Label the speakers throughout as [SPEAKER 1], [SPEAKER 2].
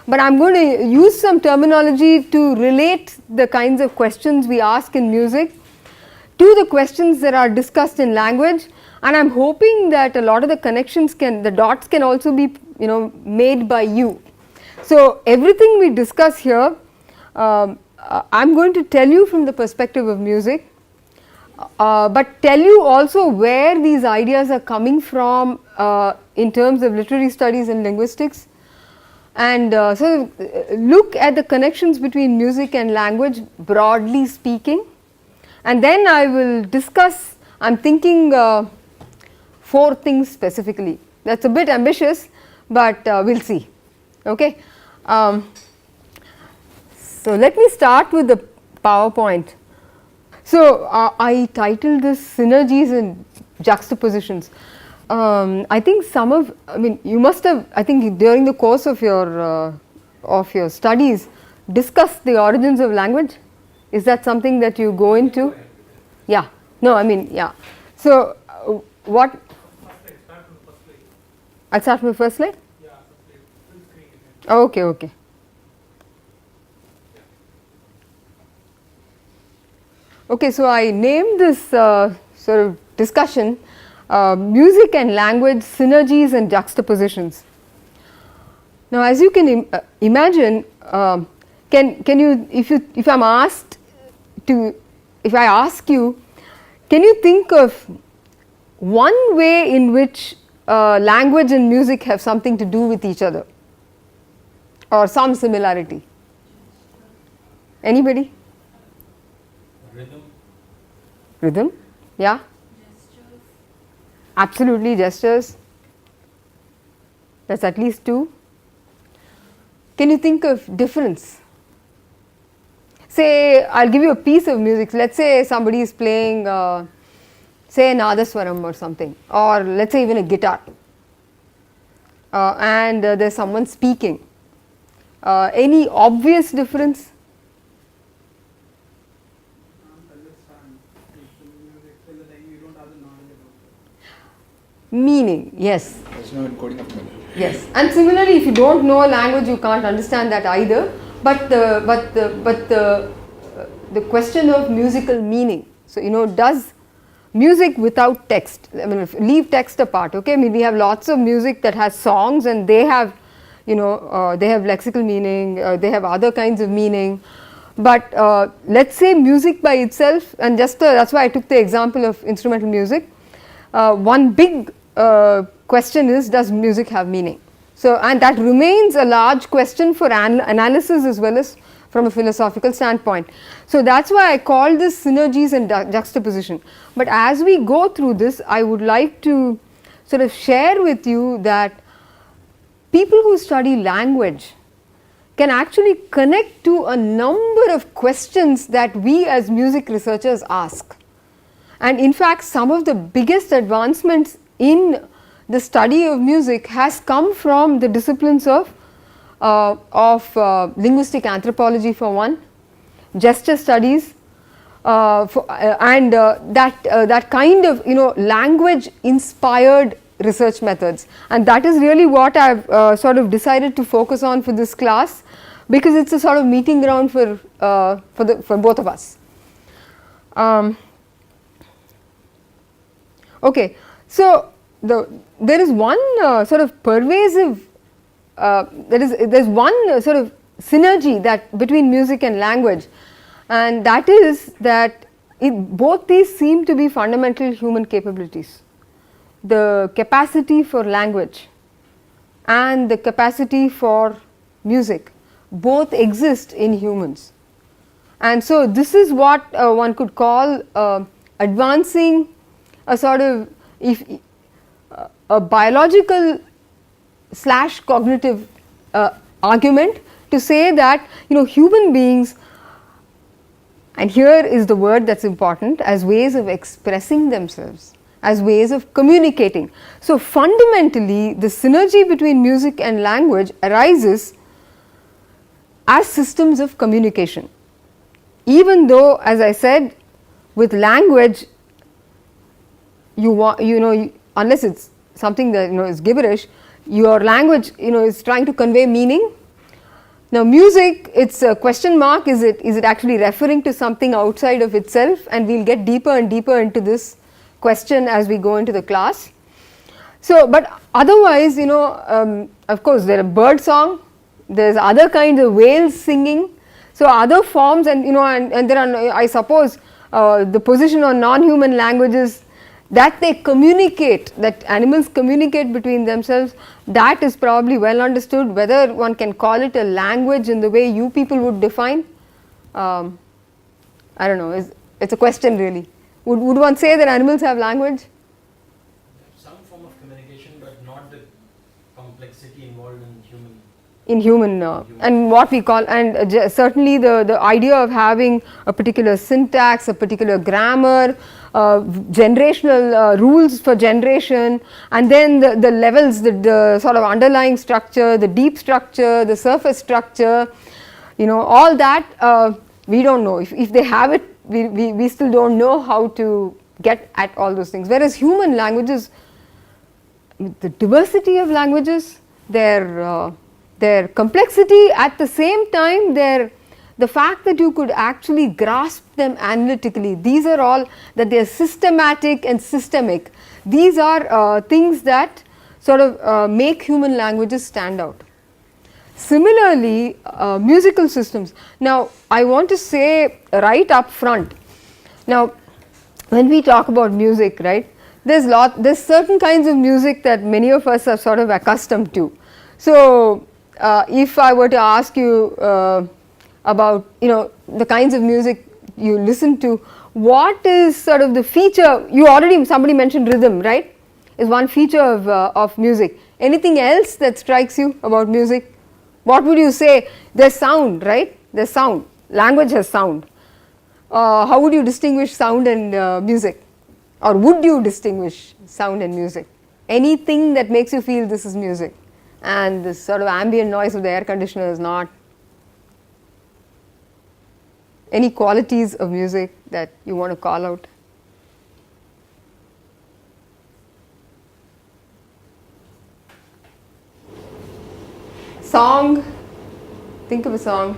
[SPEAKER 1] but I am going to use some terminology to relate the kinds of questions we ask in music to the questions that are discussed in language, and I am hoping that a lot of the connections the dots can also be made by you. So everything we discuss here, I am going to tell you from the perspective of music, but tell you also where these ideas are coming from in terms of literary studies and linguistics, and so look at the connections between music and language broadly speaking, and then I will discuss, I am thinking 4 things specifically. That is a bit ambitious, but we will see. Okay. So let me start with the PowerPoint. So I titled this synergies and juxtapositions. I think you must have, I think during the course of your studies discussed the origins of language. Is that something that you go into? Yeah. No, yeah. So what? I'll start with the first slide?
[SPEAKER 2] Yeah, full screen.
[SPEAKER 1] Okay, okay. Okay, so I named this sort of discussion music and language synergies and juxtapositions. Now, as you can imagine, can you, if I'm asked to, if I ask you, can you think of one way in which language and music have something to do with each other, or some similarity? Anybody? Rhythm, yeah?
[SPEAKER 3] Gestures.
[SPEAKER 1] Absolutely, gestures. That's at least 2. Can you think of difference? Say, I'll give you a piece of music. Let's say somebody is playing, say, an Nadaswaram or something, or let's say even a guitar, and there's someone speaking. Any obvious difference? Meaning, yes.
[SPEAKER 4] There's no encoding of meaning.
[SPEAKER 1] Yes, and similarly, if you don't know a language, you can't understand that either. But the question of musical meaning. So does music without text? Leave text apart. Okay, we have lots of music that has songs, and they have, they have lexical meaning. They have other kinds of meaning. But let's say music by itself, and that's why I took the example of instrumental music. One big question is, does music have meaning? So, and that remains a large question for analysis as well as from a philosophical standpoint. So that's why I call this synergies and juxtaposition. But as we go through this, I would like to sort of share with you that people who study language can actually connect to a number of questions that we as music researchers ask. And in fact, some of the biggest advancements in the study of music has come from the disciplines of linguistic anthropology for one, gesture studies, and that kind of language inspired research methods, and that is really what I've sort of decided to focus on for this class, because it's a sort of meeting ground for both of us. Okay, so there is one sort of pervasive, there's one sort of synergy that between music and language, and that is that both these seem to be fundamental human capabilities. The capacity for language and the capacity for music both exist in humans, and so this is what one could call advancing a sort of a biological / cognitive argument to say that human beings, and here is the word that's important, as ways of expressing themselves, as ways of communicating. So fundamentally, the synergy between music and language arises as systems of communication, even though, as I said, with language unless it's something that is gibberish, your language is trying to convey meaning, Now music, it's a question mark, is it actually referring to something outside of itself, and we will get deeper and deeper into this question as we go into the class. So, but otherwise, you know, of course there are bird song, there is other kinds of whales singing, so other forms, and you know, and there are, I suppose, the position on non-human languages, that they communicate, that animals communicate between themselves, that is probably well understood. Whether one can call it a language in the way you people would define, I don't know, it's a question really. Would one say that animals have language?
[SPEAKER 3] Some form of communication, but not the complexity involved
[SPEAKER 1] in human and what we call, and certainly the idea of having a particular syntax, a particular grammar, generational rules for generation, and then the levels, the sort of underlying structure, the deep structure, the surface structure, you know, all that we don't know. If they have it, we still don't know how to get at all those things. Whereas human languages, the diversity of languages, their complexity, at the same time the fact that you could actually grasp them analytically, these are all, that they are systematic and systemic, these are things that sort of make human languages stand out. Similarly, musical systems. Now I want to say right up front, now when we talk about music, right, there's certain kinds of music that many of us are sort of accustomed to. So if I were to ask you about, you know, the kinds of music you listen to, what is sort of the feature, somebody mentioned rhythm, right, is one feature of music. Anything else that strikes you about music? What would you say? There's sound, right, there's sound, language has sound. How would you distinguish sound and music, or would you distinguish sound and music? Anything that makes you feel this is music, and this sort of ambient noise of the air conditioner is not? Any qualities of music that you want to call out? Song, think of a song.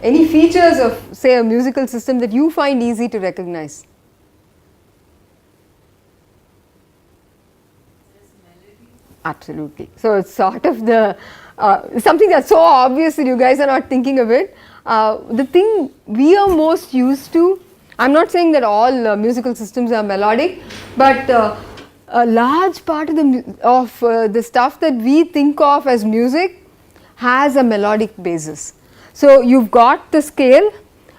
[SPEAKER 1] Any features of, say, a musical system that you find easy to recognize? Absolutely. So it's sort of the something that's so obvious that you guys are not thinking of it. The thing we are most used to, I'm not saying that all musical systems are melodic, but a large part of the stuff that we think of as music has a melodic basis. So you've got the scale,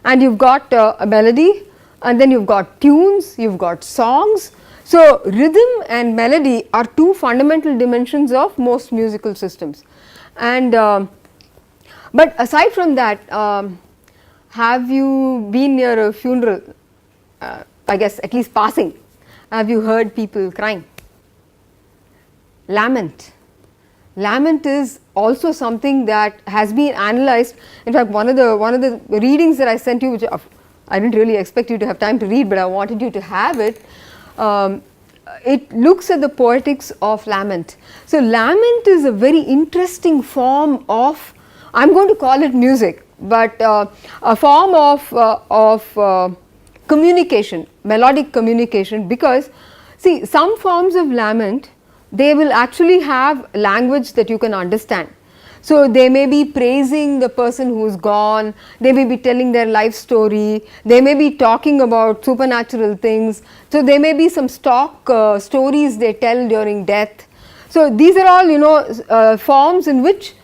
[SPEAKER 1] and you've got a melody, and then you've got tunes, you've got songs. So rhythm and melody are two fundamental dimensions of most musical systems. And but aside from that, have you been near a funeral? I guess at least passing. Have you heard people crying? Lament. Lament is also something that has been analyzed. In fact, one of the readings that I sent you, which I didn't really expect you to have time to read, but I wanted you to have it. It looks at the poetics of lament. So lament is a very interesting form of, I'm going to call it music, but a form of communication, melodic communication, because see, some forms of lament, they will actually have language that you can understand. So they may be praising the person who's gone, they may be telling their life story, they may be talking about supernatural things, so there may be some stock stories they tell during death. So these are all forms in which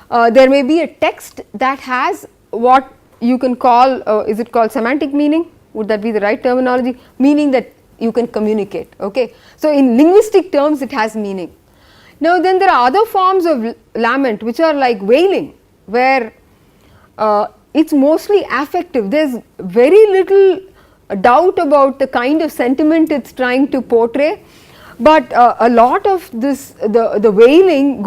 [SPEAKER 1] there may be a text that has what you can call, is it called semantic meaning? Would that be the right terminology? Meaning that you can communicate, okay. So in linguistic terms it has meaning. Now then there are other forms of lament which are like wailing, where it's mostly affective. There's very little doubt about the kind of sentiment it's trying to portray, but a lot of this, the wailing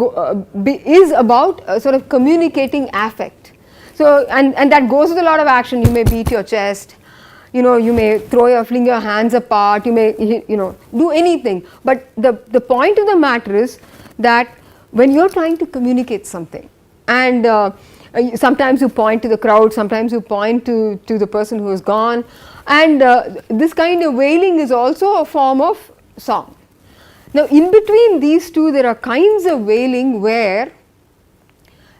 [SPEAKER 1] is about sort of communicating affect. So and that goes with a lot of action. You may beat your chest, you may fling your hands apart, you may do anything, but the point of the matter is that when you're trying to communicate something, and sometimes you point to the crowd, sometimes you point to the person who is gone, and this kind of wailing is also a form of song. Now in between these two there are kinds of wailing where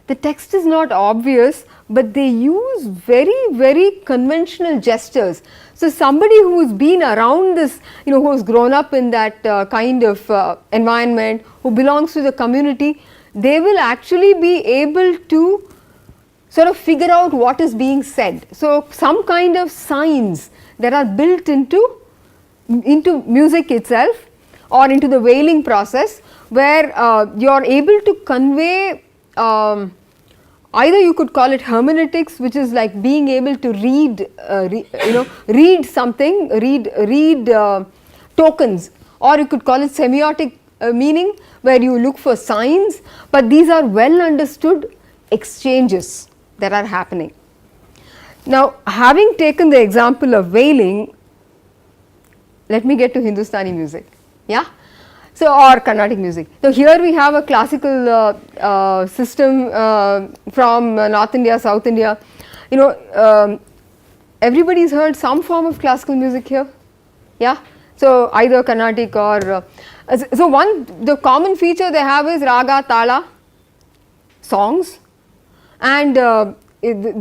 [SPEAKER 1] the text is not obvious, but they use very conventional gestures. So somebody who has been around this, who has grown up in that kind of environment, who belongs to the community, they will actually be able to sort of figure out what is being said. So some kind of signs that are built into music itself or into the wailing process, where you are able to convey, either you could call it hermeneutics, which is like being able to read something, read tokens, or you could call it semiotic meaning, where you look for signs, but these are well understood exchanges that are happening. Now having taken the example of wailing, let me get to Hindustani music, yeah, so or Carnatic music. So here we have a classical system from North India, South India. Everybody's heard some form of classical music here, yeah. So either Carnatic or the common feature they have is Raga, Tala, songs, and the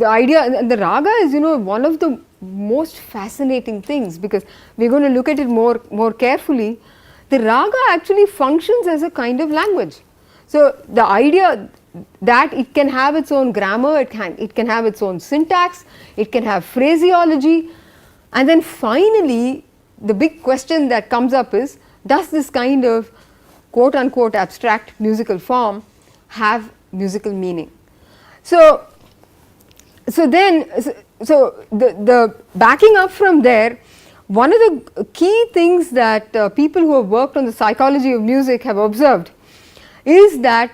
[SPEAKER 1] idea, the Raga is one of the most fascinating things, because we are going to look at it more carefully. The Raga actually functions as a kind of language. So the idea that it can have its own grammar, it can have its own syntax, it can have phraseology, and then finally the big question that comes up is, does this kind of quote unquote abstract musical form have musical meaning? So the backing up from there, one of the key things that people who have worked on the psychology of music have observed is that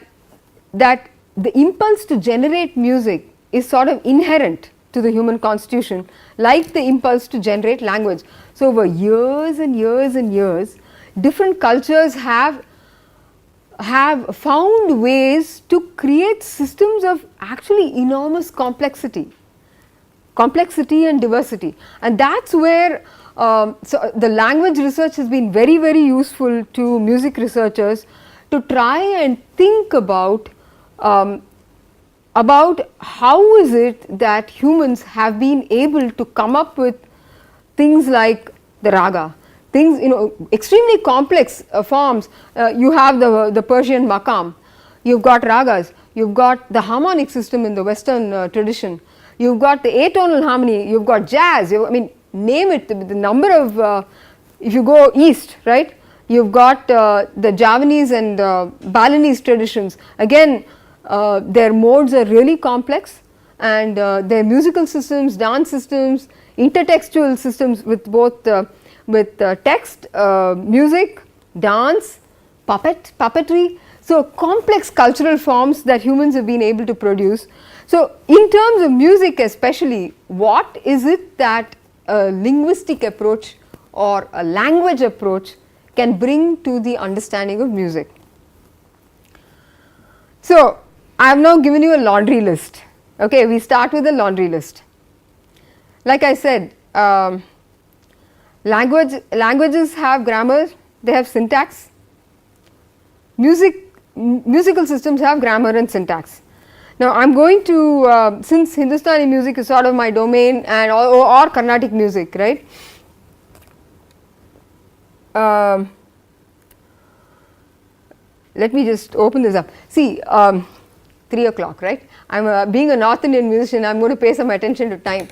[SPEAKER 1] the impulse to generate music is sort of inherent to the human constitution, like the impulse to generate language. So over years and years and years, different cultures have found ways to create systems of actually enormous complexity and diversity, and that's where so the language research has been very useful to music researchers to try and think about how is it that humans have been able to come up with things like the raga, things extremely complex forms. You have the Persian maqam, you've got ragas, you've got the harmonic system in the Western tradition, you've got the atonal harmony, you've got jazz, name it, the number of, if you go east, right, you've got the Javanese and Balinese traditions. Again, their modes are really complex, and their musical systems, dance systems, intertextual systems with both text, music, dance, puppetry. So complex cultural forms that humans have been able to produce. So in terms of music especially, what is it that a linguistic approach or a language approach can bring to the understanding of music? So I have now given you a laundry list. Okay, we start with a laundry list. Like I said, languages have grammar, they have syntax. Musical systems have grammar and syntax. Now I am going to, since Hindustani music is sort of my domain, and or Carnatic music, right, let me just open this up. See, 3 o'clock, right, I am being a North Indian musician, I am going to pay some attention to time.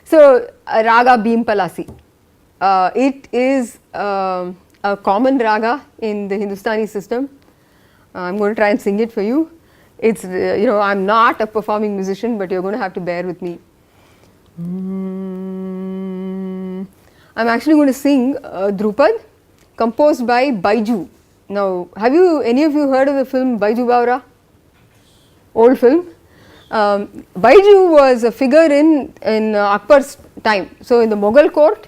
[SPEAKER 1] So Raga Bhim Palasi, it is a common raga in the Hindustani system. I am going to try and sing it for you. It's, I am not a performing musician, but you are going to have to bear with me. I am actually going to sing Drupad, composed by Baiju. Now, have any of you heard of the film Baiju Bawra? Old film. Baiju was a figure in Akbar's time. So in the Mughal court,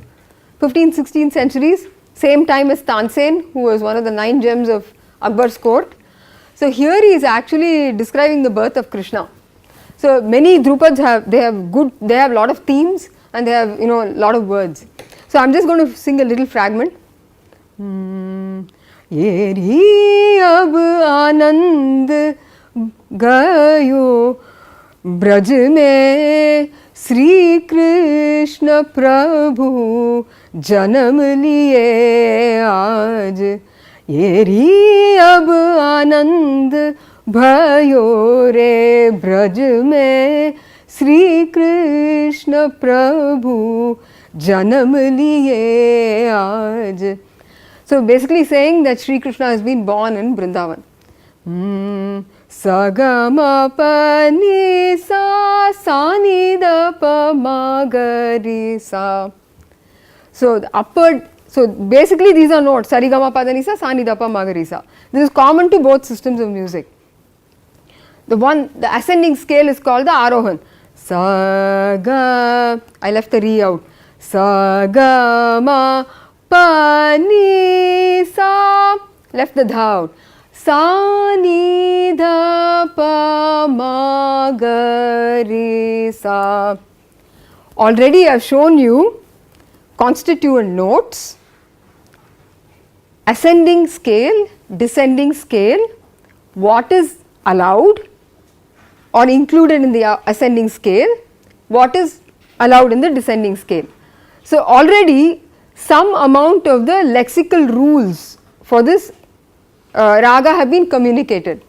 [SPEAKER 1] 15th, 16th centuries, same time as Tansen, who was one of the 9 gems of Akbar's court. So here he is actually describing the birth of Krishna. So many Drupads have a lot of themes and they have a lot of words. So I am just going to sing a little fragment. Yeri ab anand gayo braj mein Shri Krishna Prabhu janam liye aaj. Yeri ab anand भयो रे ब्रज में श्री कृष्ण प्रभु जन्म लिए आज. So basically saying that Shri Krishna has been born in Vrindavan. Sagama pani sa sani da pa ma ga ri sa. So the upward, so basically these are notes, sarigama pa da ni sa, sani da pa ma ga ri sa. This is common to both systems of music. The ascending scale is called the Arohan. Sa ga, I left the re out. Sa ga ma pa ni sa, left the dha out. Sa ni dha pa ma ga ri sa. Already I have shown you constituent notes, ascending scale, descending scale, what is allowed or included in the ascending scale, what is allowed in the descending scale. So already some amount of the lexical rules for this raga have been communicated.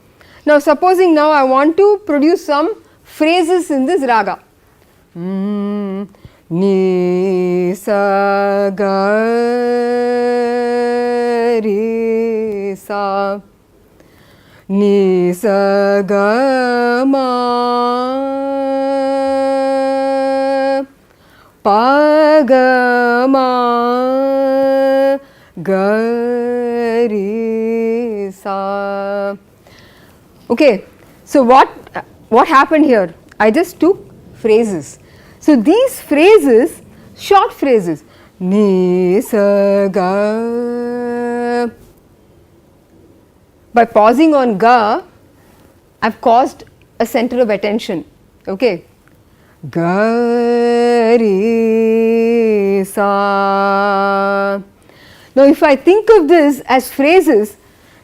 [SPEAKER 1] Now supposing now I want to produce some phrases in this raga. Ni sa ga ri sa, ni sa ga ma, pa ga ma ga ri sa. Okay, so what happened here? I just took phrases. So these phrases, short phrases, ni sa ga. By pausing on ga, I have caused a center of attention. Okay, ga ri sa. Now if I think of this as phrases,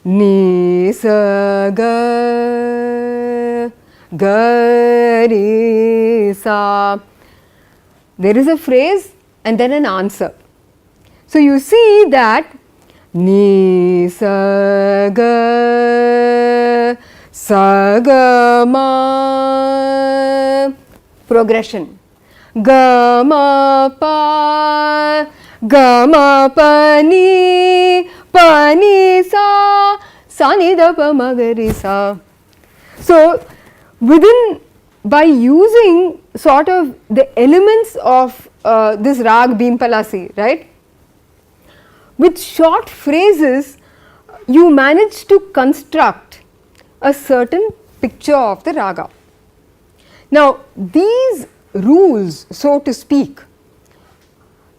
[SPEAKER 1] ni sa ga, ga ri sa, there is a phrase and then an answer. So you see that ni sa ga, sa ga ma, progression, ga ma pa, ga ma pa ni sa, sa ni da pa ma ga ri sa. So by using sort of the elements of this rag Bhimpalasi, right, with short phrases you manage to construct a certain picture of the raga. Now these rules, so to speak,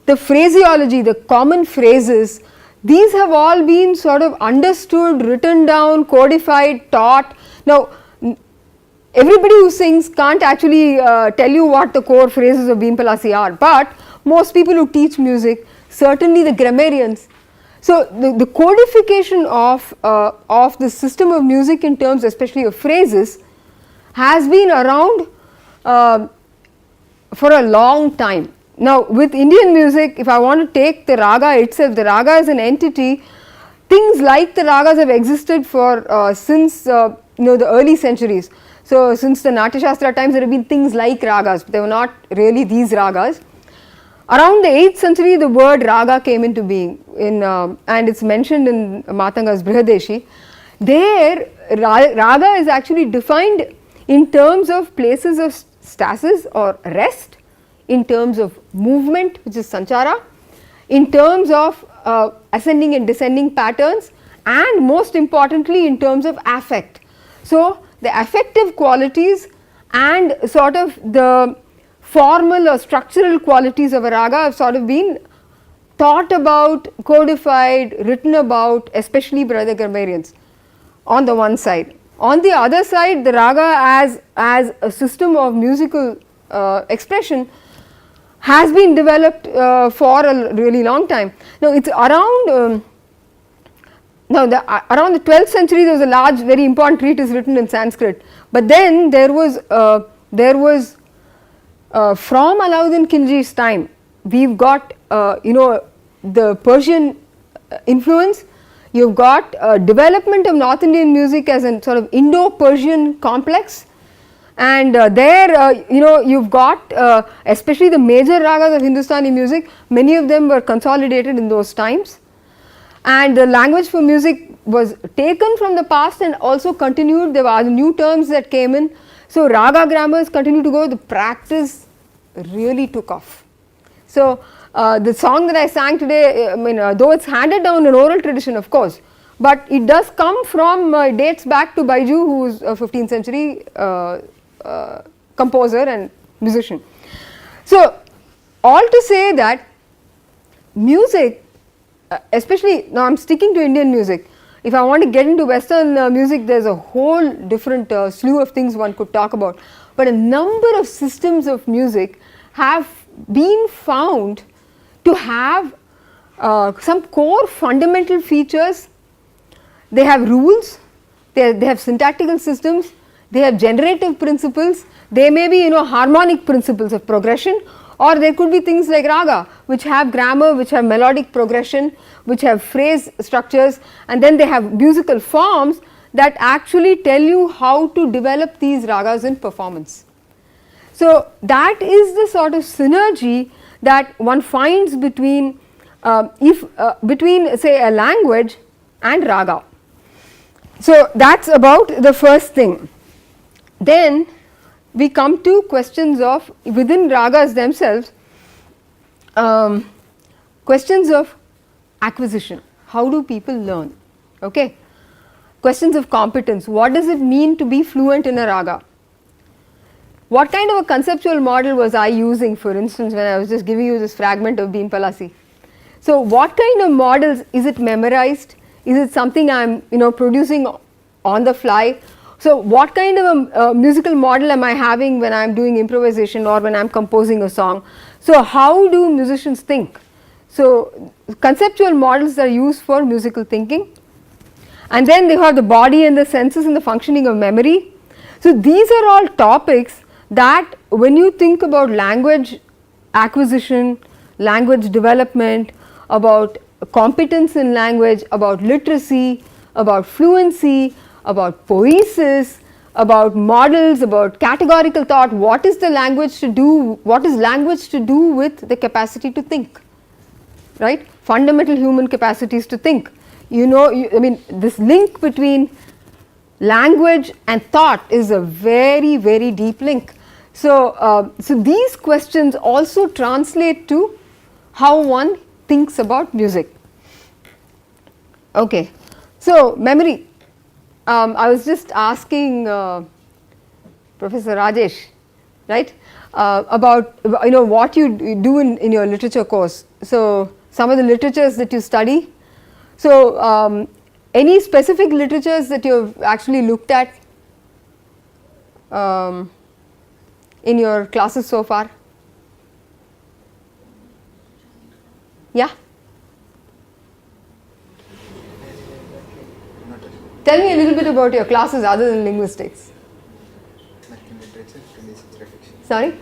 [SPEAKER 1] the phraseology, the common phrases, these have all been sort of understood, written down, codified, taught. Now everybody who sings can't actually tell you what the core phrases of Bhimpalasi are, but most people who teach music, certainly the grammarians. So the codification of the system of music in terms especially of phrases has been around for a long time. Now with Indian music, if I want to take the raga itself, the raga is an entity, things like the ragas have existed for since the early centuries. So since the Natya Shastra times there have been things like ragas, but they were not really these ragas. Around the 8th century the word raga came into being and it is mentioned in Matanga's Brihadeshi. There raga is actually defined in terms of places of stasis or rest, in terms of movement which is sanchara, in terms of ascending and descending patterns, and most importantly in terms of affect. So the affective qualities and sort of the formal or structural qualities of a raga have sort of been thought about, codified, written about, especially by the grammarians on the one side. On the other side, the raga as a system of musical expression has been developed for a really long time. Now it's around around the 12th century there was a large, very important treatise written in Sanskrit, but then there was from Alauddin Khilji's time we've got the Persian influence. You've got development of North Indian music as a sort of Indo-Persian complex, and there you've got especially the major ragas of Hindustani music, many of them were consolidated in those times, and the language for music was taken from the past and also continued. There were new terms that came in, so raga grammars continue to go, the practice really took off. So the song that I sang today, I mean though it's handed down in oral tradition of course, but it does come from, dates back to Baiju, who is a 15th century composer and musician. So all to say that music, especially now I am sticking to Indian music, if I want to get into Western music there is a whole different slew of things one could talk about, but a number of systems of music have been found to have some core fundamental features. They have rules, they have syntactical systems, they have generative principles, they may be harmonic principles of progression, or there could be things like raga which have grammar, which have melodic progression, which have phrase structures, and then they have musical forms that actually tell you how to develop these ragas in performance. So that is the sort of synergy that one finds between between say a language and raga. So that's about the first thing. Then we come to questions of within ragas themselves, questions of acquisition. How do people learn? Okay. Questions of competence. What does it mean to be fluent in a raga? What kind of a conceptual model was I using, for instance, when I was just giving you this fragment of Bhim Palasi? So what kind of models, is it memorized? Is it something I am producing on the fly? So what kind of a musical model am I having when I am doing improvisation or when I am composing a song? So how do musicians think? So conceptual models are used for musical thinking, and then they have the body and the senses and the functioning of memory. So these are all topics that when you think about language acquisition, language development, about competence in language, about literacy, about fluency, about poiesis, about models, about categorical thought, what is the language to do, what is language to do with the capacity to think, right? Fundamental human capacities to think. I mean this link between language and thought is a very, very deep link. So, so these questions also translate to how one thinks about music. Okay, so memory. I was just asking Professor Rajesh, right, about what you do in your literature course. So some of the literatures that you study. So any specific literatures that you have actually looked at in your classes so far? Yeah? Tell me a little bit about your classes other than linguistics.
[SPEAKER 4] American literature, 20th century fiction.
[SPEAKER 1] Sorry?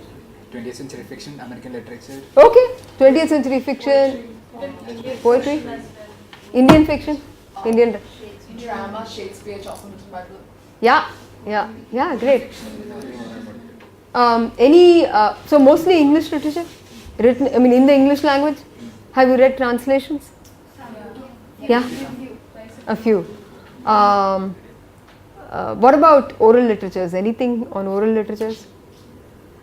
[SPEAKER 4] 20th century fiction, American literature.
[SPEAKER 1] Okay, 20th century fiction, poetry, Indian fiction, Indian
[SPEAKER 5] drama, Shakespeare, Chaucer, Bible.
[SPEAKER 1] Yeah, great. So mostly English literature, written, I mean in the English language. Have you read translations? Yeah, a few. What about oral literatures? Anything on oral literatures?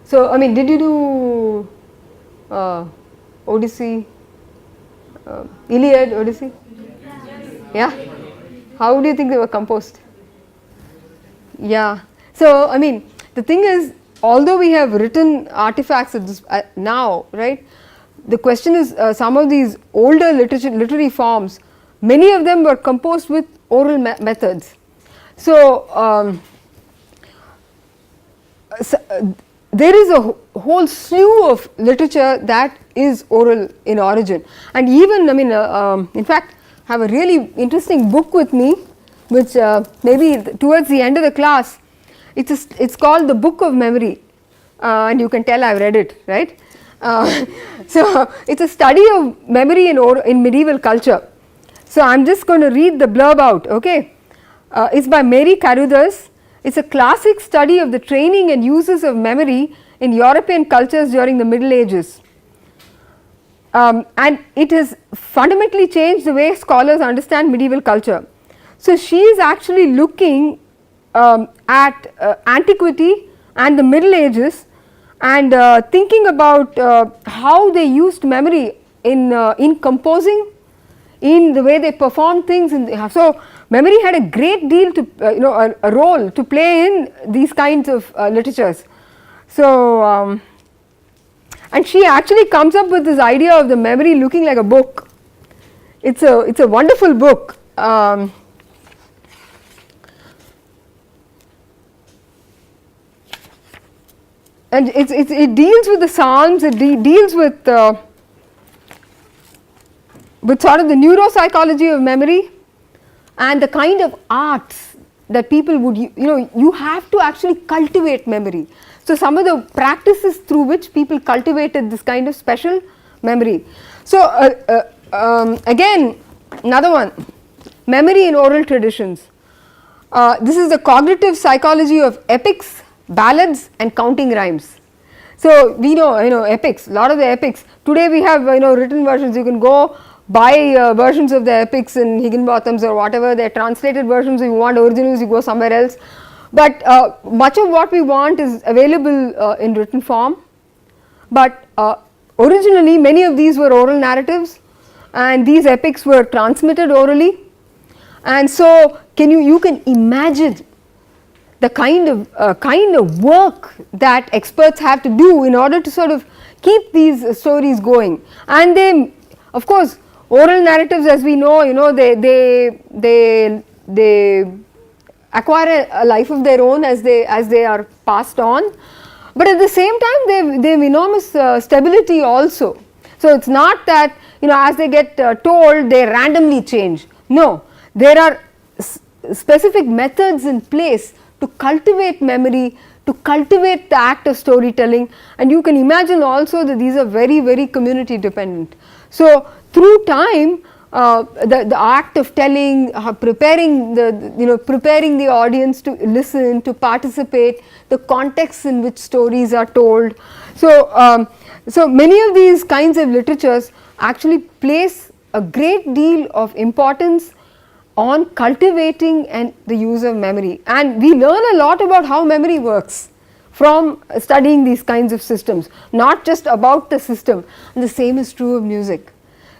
[SPEAKER 1] So I mean, did you do Odyssey, Iliad, Odyssey? Yeah. How do you think they were composed? Yeah. So I mean, the thing is, although we have written artifacts at this, now, right? The question is, some of these older literary forms, many of them were composed with oral methods. So, there is a whole slew of literature that is oral in origin, and even I mean in fact I have a really interesting book with me which maybe towards the end of the class, it's called the Book of Memory, and you can tell I have read it, right. So it's a study of memory in medieval culture. So I am just going to read the blurb out, okay. It's by Mary Carruthers. It's a classic study of the training and uses of memory in European cultures during the Middle Ages, and it has fundamentally changed the way scholars understand medieval culture. So she is actually looking at antiquity and the Middle Ages, and thinking about how they used memory in composing, in the way they performed things. So memory had a great deal to a role to play in these kinds of literatures. So and she actually comes up with this idea of the memory looking like a book. It's a wonderful book. And it deals with the Psalms, it deals with sort of the neuropsychology of memory and the kind of arts that people would, you have to actually cultivate memory. So some of the practices through which people cultivated this kind of special memory. So again, another one, memory in oral traditions. This is the cognitive psychology of epics, ballads and counting rhymes. So we know epics, a lot of the epics. Today we have written versions. You can go buy versions of the epics in Higginbotham's or whatever. They are translated versions. If you want originals, you go somewhere else. But much of what we want is available in written form. But originally many of these were oral narratives, and these epics were transmitted orally. And so you can imagine the kind of work that experts have to do in order to sort of keep these stories going. And they, of course, oral narratives, as we know, they acquire a life of their own as they are passed on. But at the same time, they have enormous stability also. So it's not that as they get told, they randomly change. No, there are specific methods in place to cultivate memory, to cultivate the act of storytelling, and you can imagine also that these are very, very community dependent. So through time, the act of telling, preparing the audience to listen, to participate, the context in which stories are told. So so many of these kinds of literatures actually place a great deal of importance on cultivating and the use of memory, and we learn a lot about how memory works from studying these kinds of systems, not just about the system. And the same is true of music.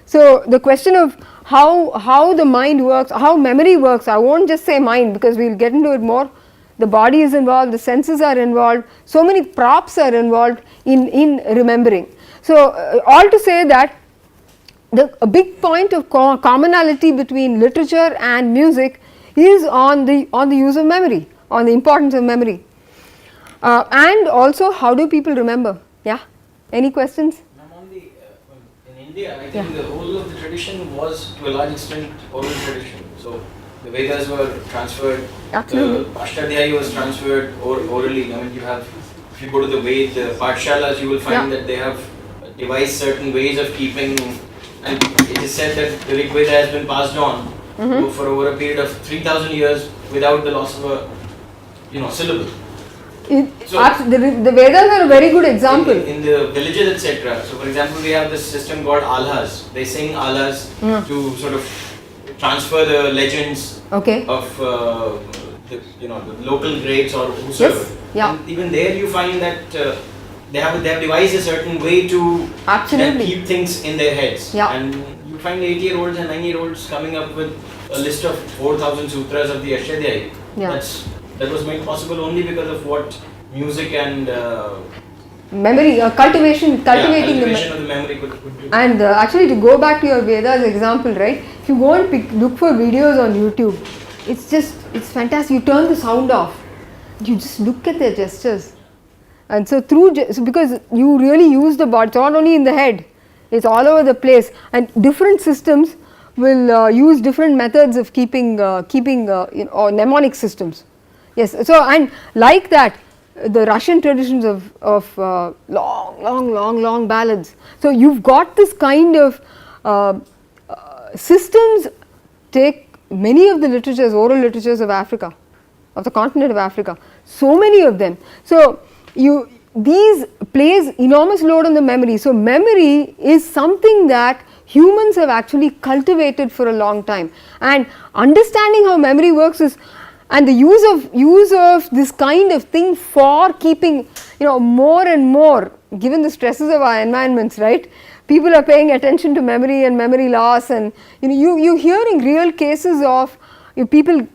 [SPEAKER 1] So the question of how the mind works, how memory works, I won't just say mind because we will get into it more. The body is involved, the senses are involved, so many props are involved in remembering. So all to say that a big point of commonality between literature and music is on the use of memory, on the importance of memory, and also how do people remember. Yeah, any questions?
[SPEAKER 3] In India, I think the whole of the tradition was to a large extent oral tradition. So the Vedas were transferred,
[SPEAKER 1] Absolutely.
[SPEAKER 3] the Ashtadhyayi was transferred orally. I mean, if you go to the Ved Pathshalas, you will find that they have devised certain ways of keeping. And it is said that the Rig Veda has been passed on for over a period of 3,000 years without the loss of a syllable.
[SPEAKER 1] The Vedas are a very good example.
[SPEAKER 3] In the villages, etc. So, for example, we have this system called alhas. They sing alhas to sort of transfer the legends of the local greats or whosoever.
[SPEAKER 1] Yes. Yeah.
[SPEAKER 3] And even there, you find that. They have devised a certain way to keep things in their heads.
[SPEAKER 1] Yeah.
[SPEAKER 3] And you find 8-year-olds and 9-year-olds coming up with a list of 4,000 sutras of the Ashtadhyayi.
[SPEAKER 1] Yeah.
[SPEAKER 3] That was made possible only because of what music and
[SPEAKER 1] memory, cultivating
[SPEAKER 3] of the memory could do.
[SPEAKER 1] And actually, to go back to your Vedas example, right? If you go and look for videos on YouTube, it's fantastic. You turn the sound off, you just look at their gestures, and so because you really use the body, it's not only in the head, it's all over the place, and different systems will use different methods of keeping or mnemonic systems. Yes, so and like that, the Russian traditions of long ballads. So you've got this kind of systems. Take many of the literatures, oral literatures of Africa, of the continent of Africa, so many of them. So these plays enormous load on the memory. So memory is something that humans have actually cultivated for a long time, and understanding how memory works is, and the use of this kind of thing for keeping, more and more, given the stresses of our environments, right? People are paying attention to memory and memory loss, and you're hearing real cases of people,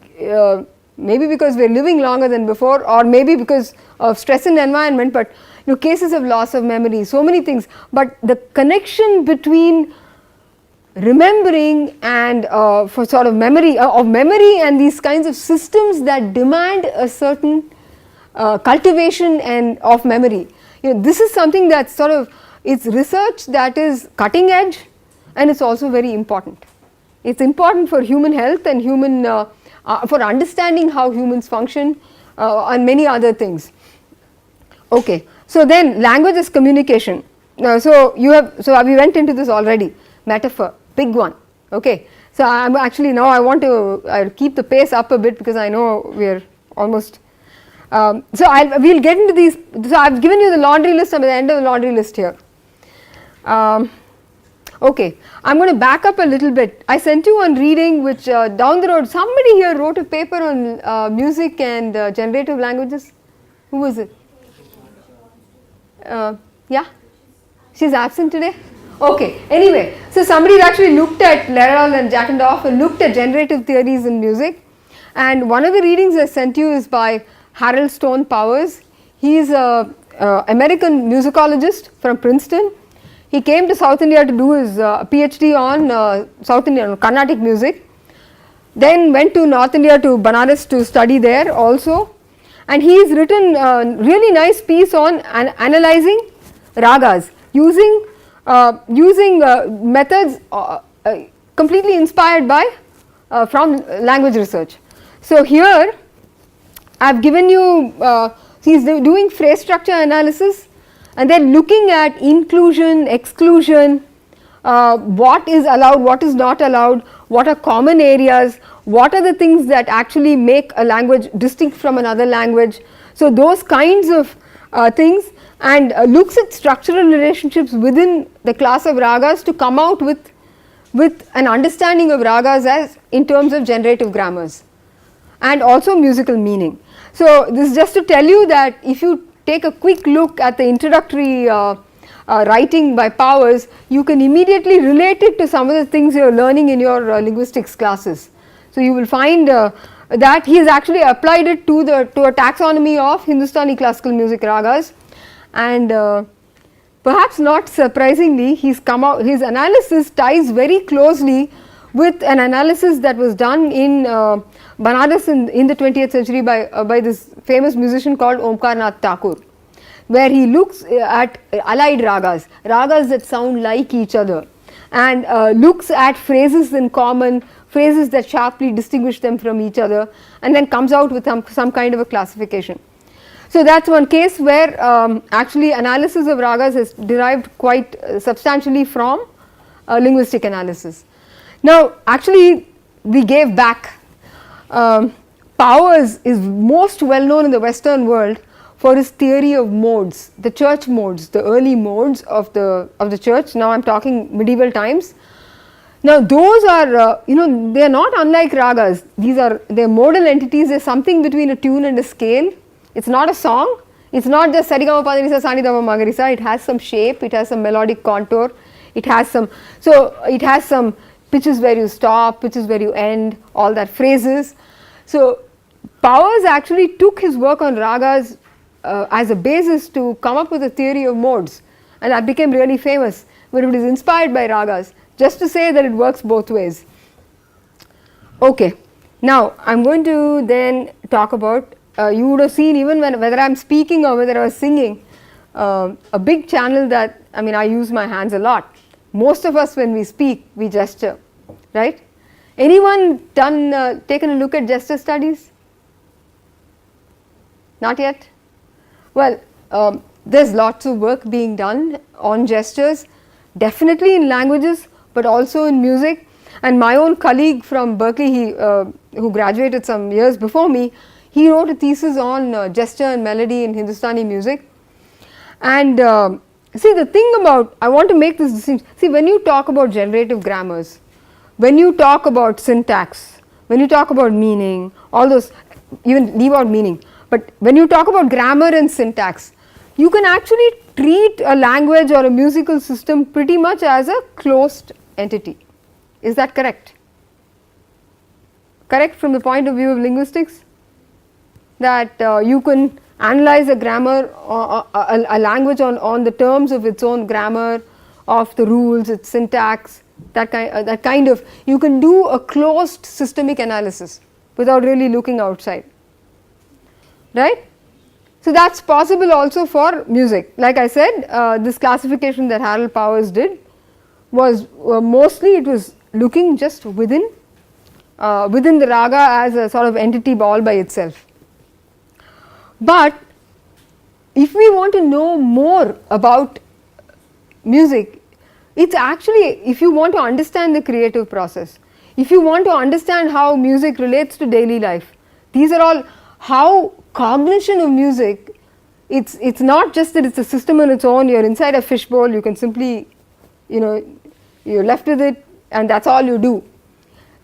[SPEAKER 1] maybe because we're living longer than before, or maybe because of stress in the environment, but cases of loss of memory, so many things. But the connection between remembering and for sort of memory and these kinds of systems that demand a certain cultivation and of memory, this is something that's sort of, it's research that is cutting edge, and it's also very important. It's important for human health and human for understanding how humans function and many other things. Okay, so then language is communication. So we went into this already. Metaphor, big one. Okay, so I'm actually now I want to keep the pace up a bit because I know we're almost. We'll get into these. So I've given you the laundry list. I'm at the end of the laundry list here. Okay, I'm going to back up a little bit. I sent you one reading which down the road somebody here wrote a paper on music and generative languages. Who was it? Yeah, she's absent today. Okay, anyway, so somebody actually looked at Lerell and Jackendorf and looked at generative theories in music, and one of the readings I sent you is by Harold Stone Powers. He is a American musicologist from Princeton. He came to South India to do his PhD on South Indian Carnatic music, then went to North India to Banaras to study there also, and he has written a really nice piece on analyzing ragas using methods completely inspired by from language research. So here I have given you, he is doing phrase structure analysis and then looking at inclusion, exclusion, what is allowed, what is not allowed, what are common areas, what are the things that actually make a language distinct from another language. So those kinds of things, and looks at structural relationships within the class of ragas to come out with an understanding of ragas as in terms of generative grammars and also musical meaning. So this is just to tell you that if you take a quick look at the introductory writing by Powers, you can immediately relate it to some of the things you are learning in your linguistics classes. So you will find that he has actually applied it to a taxonomy of Hindustani classical music ragas, and perhaps not surprisingly, his analysis ties very closely with an analysis that was done in Banaras in the 20th century by this famous musician called Omkar Nath Thakur, where he looks at allied ragas that sound like each other, and looks at phrases in common, phrases that sharply distinguish them from each other, and then comes out with some kind of a classification. So that's one case where actually analysis of ragas is derived quite substantially from linguistic analysis. Now actually we gave back. Powers is most well known in the Western world for his theory of modes, the church modes, the early modes of the church. Now I am talking medieval times. Now those are they are not unlike ragas. They are modal entities. There is something between a tune and a scale. It's not a song. It's not just sarigama padarisa sanidama magarisa. It has some shape. It has some melodic contour. It has some pitches where you stop, pitches where you end, all that phrases. So Powers actually took his work on ragas as a basis to come up with a theory of modes, and that became really famous, where it is inspired by ragas, just to say that it works both ways. Okay, Now I am going to then talk about, you would have seen even whether I am speaking or whether I was singing, a big channel that, I mean, I use my hands a lot. Most of us, when we speak, we gesture, right? Anyone taken a look at gesture studies? Not yet? Well, there's lots of work being done on gestures, definitely in languages, but also in music. And my own colleague from Berkeley, who graduated some years before me, he wrote a thesis on gesture and melody in Hindustani music. And see, the thing about, I want to make this distinction, see, when you talk about generative grammars, when you talk about syntax, when you talk about meaning, all those, even leave out meaning, but when you talk about grammar and syntax, you can actually treat a language or a musical system pretty much as a closed entity. Is that correct? Correct from the point of view of linguistics? That you can analyze a grammar or a language on the terms of its own grammar, of the rules, its syntax, that kind of, you can do a closed systemic analysis without really looking outside, right? So that's possible also for music. Like I said, this classification that Harold Powers did was mostly, it was looking just within the raga as a sort of entity all by itself. But if we want to know more about music, it's actually, if you want to understand the creative process, if you want to understand how music relates to daily life, these are all how cognition of music, it's not just that it's a system on its own, you're inside a fishbowl, you can simply, you know, you're left with it and that's all you do.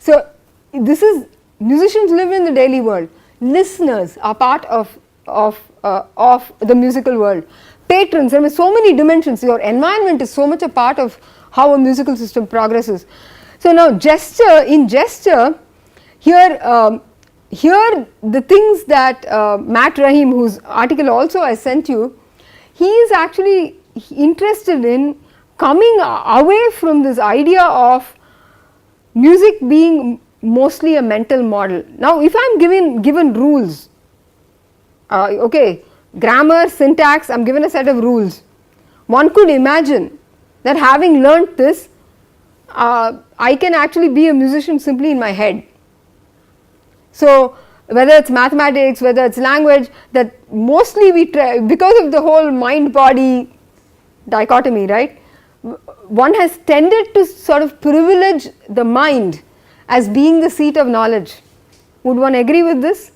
[SPEAKER 1] So this is, musicians live in the daily world, listeners are part of the musical world, patrons, there are so many dimensions, your environment is so much a part of how a musical system progresses. So now gesture, in gesture, here the things that Matt Rahim, whose article also I sent you, he is actually interested in coming away from this idea of music being mostly a mental model. Now if I am given rules, okay, grammar, syntax, I am given a set of rules. One could imagine that having learnt this, I can actually be a musician simply in my head. So whether it's mathematics, whether it's language, that mostly we try, because of the whole mind-body dichotomy, right, one has tended to sort of privilege the mind as being the seat of knowledge. Would one agree with this?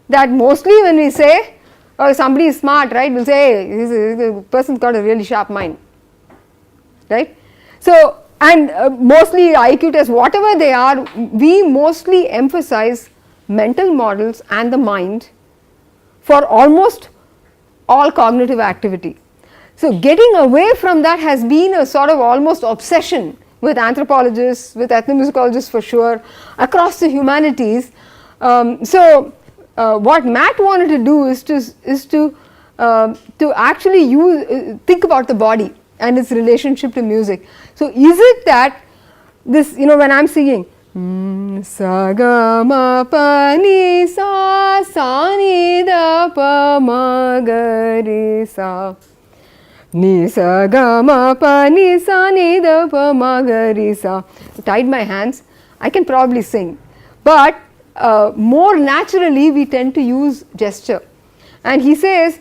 [SPEAKER 1] That mostly when we say, oh, somebody is smart, right, we'll say, hey, this person's got a really sharp mind, right. So, and mostly IQ tests, whatever they are, we mostly emphasize mental models and the mind for almost all cognitive activity. So getting away from that has been a sort of almost obsession with anthropologists, with ethnomusicologists for sure, across the humanities. What Matt wanted to do is to actually think about the body and its relationship to music. So is it that this, you know, when I am singing sa ga ma pa ni sa sa ni da pa ma ga ri sa ni sa ga ma pa ni sa ni da pa ma ga ri sa, tied my hands, I can probably sing, but more naturally we tend to use gesture. And he says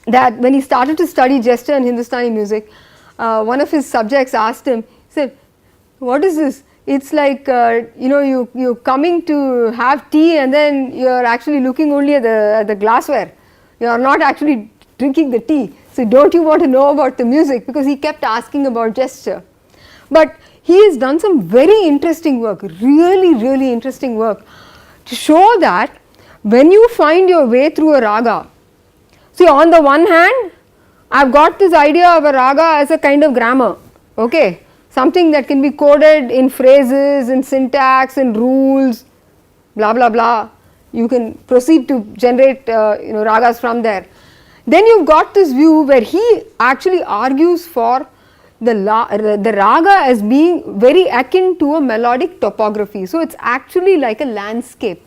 [SPEAKER 1] that when he started to study gesture in Hindustani music, one of his subjects asked him, he said, what is this? It's like, you know, you're coming to have tea and then you're actually looking only at the glassware. You're not actually drinking the tea. So don't you want to know about the music? Because he kept asking about gesture. But he has done some very interesting work, really interesting work, to show that when you find your way through a raga, see, on the one hand, I've got this idea of a raga as a kind of grammar, okay, something that can be coded in phrases, in syntax, in rules, blah blah blah. You can proceed to generate ragas from there. Then you've got this view where he actually argues for the raga as being very akin to a melodic topography. So it's actually like a landscape.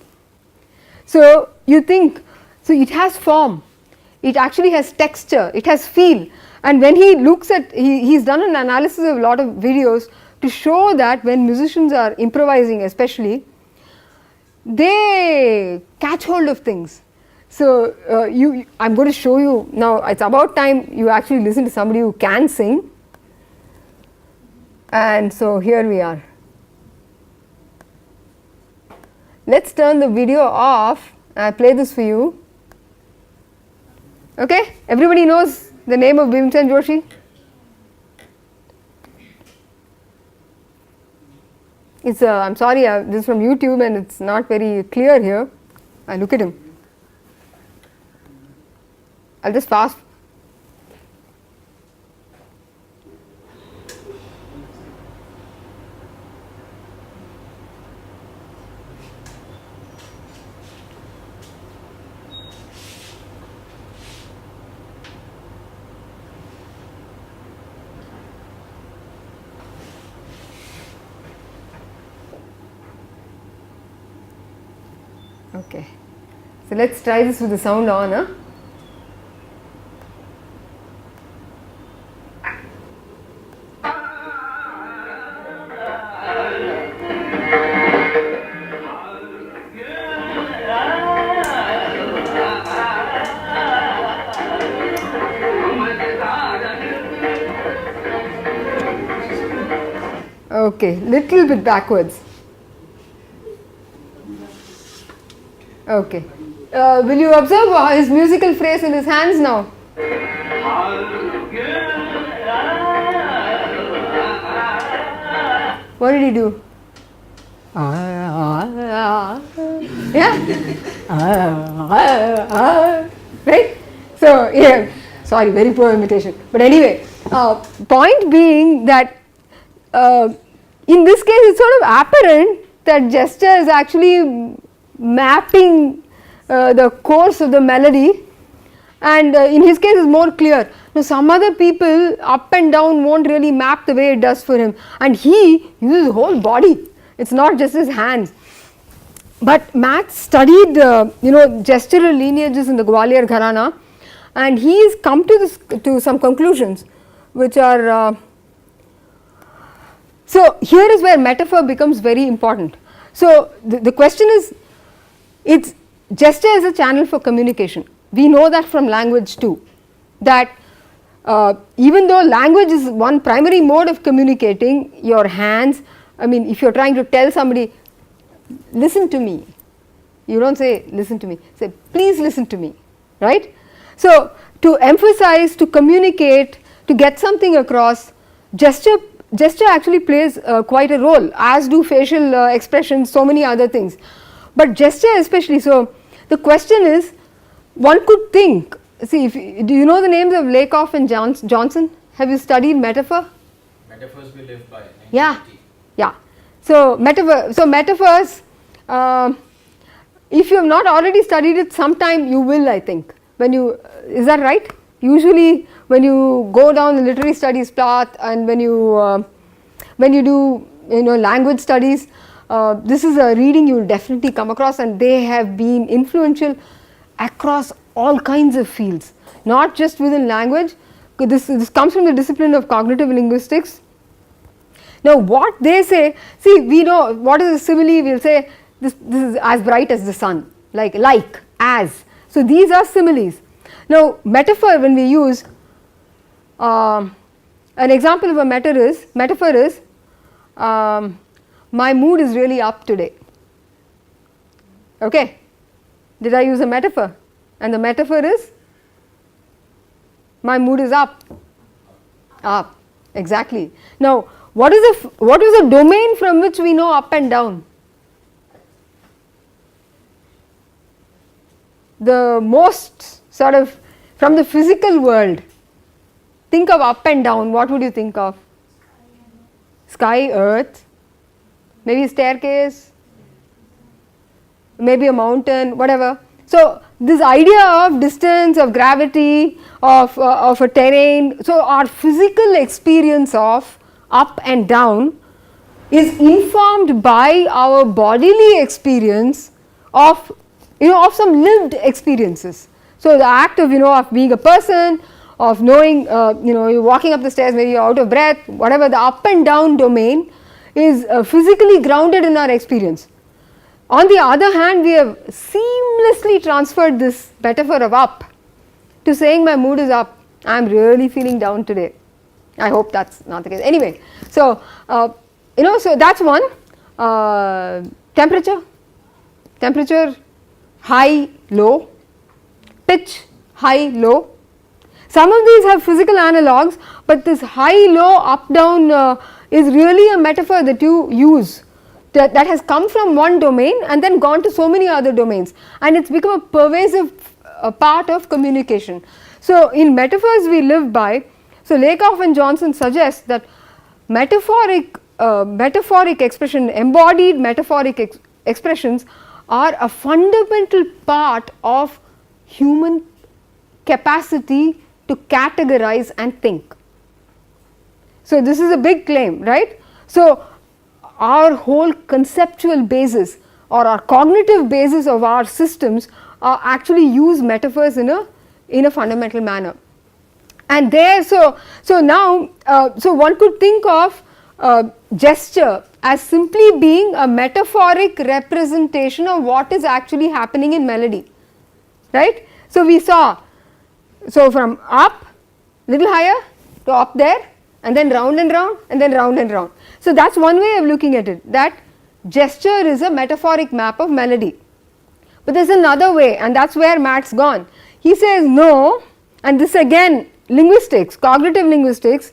[SPEAKER 1] So you think, so it has form, it actually has texture, it has feel, and when he looks at, he's done an analysis of a lot of videos to show that when musicians are improvising especially, they catch hold of things. So I'm going to show you now, it's about time you actually listen to somebody who can sing. And so here we are. Let's turn the video off. I'll play this for you. Okay, everybody knows the name of Bhimsen Joshi? It's I'm sorry, this is from YouTube and it's not very clear here. Look at him. I'll just fast. Okay, so let's try this with the sound on. Huh? Okay, little bit backwards. Okay. Will you observe his musical phrase in his hands now? What did he do? Yeah? Right? So, yeah, sorry, very poor imitation. But anyway, point being that in this case it's sort of apparent that gesture is actually mapping the course of the melody, and in his case is more clear. Now some other people up and down won't really map the way it does for him, and he uses his whole body, it's not just his hands. But Max studied gestural lineages in the Gwalior Gharana, and he's come to some conclusions which are so here is where metaphor becomes very important. So the question is, it's gesture is a channel for communication. We know that from language too, that even though language is one primary mode of communicating, your hands, I mean if you are trying to tell somebody listen to me, you don't say listen to me, say please listen to me, right? So to emphasize, to communicate, to get something across, gesture actually plays quite a role, as do facial expressions, so many other things. But gesture especially, so the question is, one could think, see, do you know the names of Lakoff and Johnson? Have you studied metaphor?
[SPEAKER 3] Metaphors we live by.
[SPEAKER 1] Yeah, yeah. So metaphors, if you have not already studied it, sometime you will, I think. When you, is that right? Usually when you go down the literary studies path and when you do language studies, this is a reading you will definitely come across, and they have been influential across all kinds of fields, not just within language. This comes from the discipline of cognitive linguistics. Now what they say, see, we know what is a simile, we will say this is as bright as the sun, like, as. So these are similes. Now metaphor, when we use, an example of a metaphor is my mood is really up today. Okay, did I use a metaphor? And the metaphor is my mood is up, exactly. Now what is a domain from which we know up and down? The most sort of from the physical world, think of up and down, what would you think of? Sky, earth, maybe a staircase, maybe a mountain, whatever. So this idea of distance, of gravity, of a terrain, so our physical experience of up and down is informed by our bodily experience of of some lived experiences. So the act of of being a person, of knowing you're walking up the stairs, maybe you're out of breath, whatever, the up and down domain is physically grounded in our experience. On the other hand, we have seamlessly transferred this metaphor of up to saying my mood is up, I am really feeling down today. I hope that's not the case. Anyway, so so that's one. Temperature, high, low, pitch, high, low. Some of these have physical analogues, but this high, low, up, down is really a metaphor that you use that has come from one domain and then gone to so many other domains, and it's become a pervasive part of communication. So in metaphors we live by, so Lakoff and Johnson suggest that metaphoric expression, embodied metaphoric expressions are a fundamental part of human capacity to categorize and think. So this is a big claim, right? So our whole conceptual basis or our cognitive basis of our systems actually use metaphors in a fundamental manner. And there, so now, so one could think of gesture as simply being a metaphoric representation of what is actually happening in melody, right? So we saw, so from up, little higher to up there, and then round and round, and then round and round. So that's one way of looking at it, that gesture is a metaphoric map of melody. But there's another way, and that's where Matt's gone. He says no, and this again, linguistics, cognitive linguistics,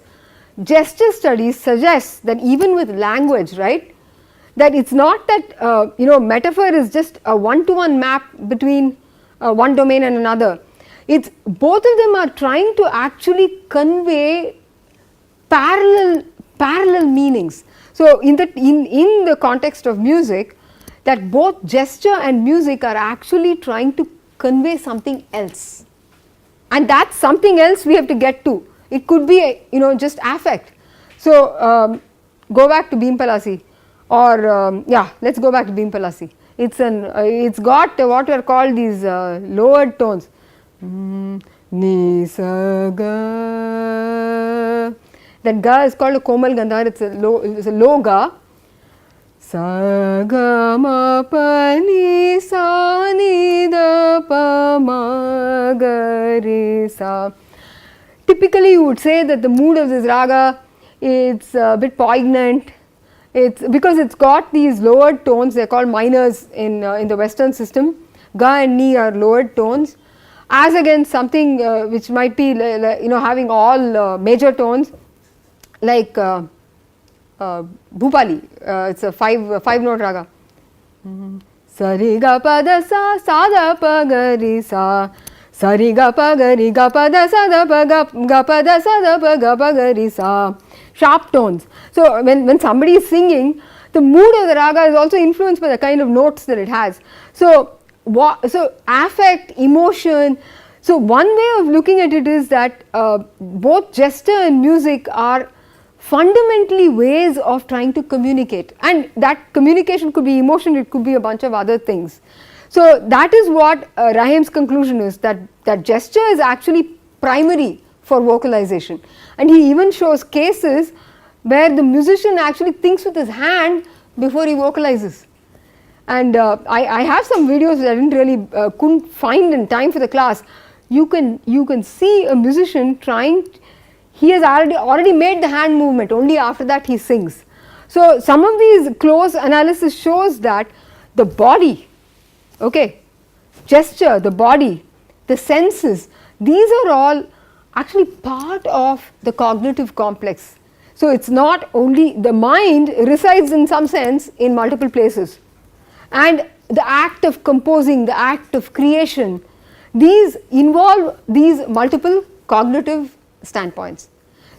[SPEAKER 1] gesture studies suggests that even with language, right, that it's not that metaphor is just a one-to-one map between one domain and another. It's both of them are trying to actually convey parallel meanings. So in the context of music, that both gesture and music are actually trying to convey something else, and that's something else we have to get to. It could be just affect. So go back to Bhim Palasi, or let's go back to Bhim Palasi. It's got what are called these lowered tones. Ni sa ga. That ga is called a komal gandhar. It's a low ga. Sa ga ma pa ni sa ni da pa ma ga re sa. Typically you would say that the mood of this raga, it's a bit poignant. It's because it's got these lowered tones. They are called minors in the Western system. Ga and ni are lowered tones, as against something which might be having all major tones, like Bhupali. It's a five note raga. Sari ga pa da sa da pa ga ri sa. Sari ga pa da sa da pa ga pa da sa da pa ga ri sa. Sharp tones. So when somebody is singing, the mood of the raga is also influenced by the kind of notes that it has. So affect, emotion. So one way of looking at it is that both gesture and music are fundamentally ways of trying to communicate, and that communication could be emotion, it could be a bunch of other things. So that is what Rahim's conclusion is, that gesture is actually primary for vocalization, and he even shows cases where the musician actually thinks with his hand before he vocalizes. And I have some videos that I didn't really couldn't find in time for the class. You can see a musician trying. He has already made the hand movement. Only after that he sings. So some of these close analysis shows that the body, gesture, the body, the senses, these are all actually part of the cognitive complex. So it's not only the mind resides in some sense in multiple places, and the act of composing, the act of creation, these involve these multiple cognitive standpoints.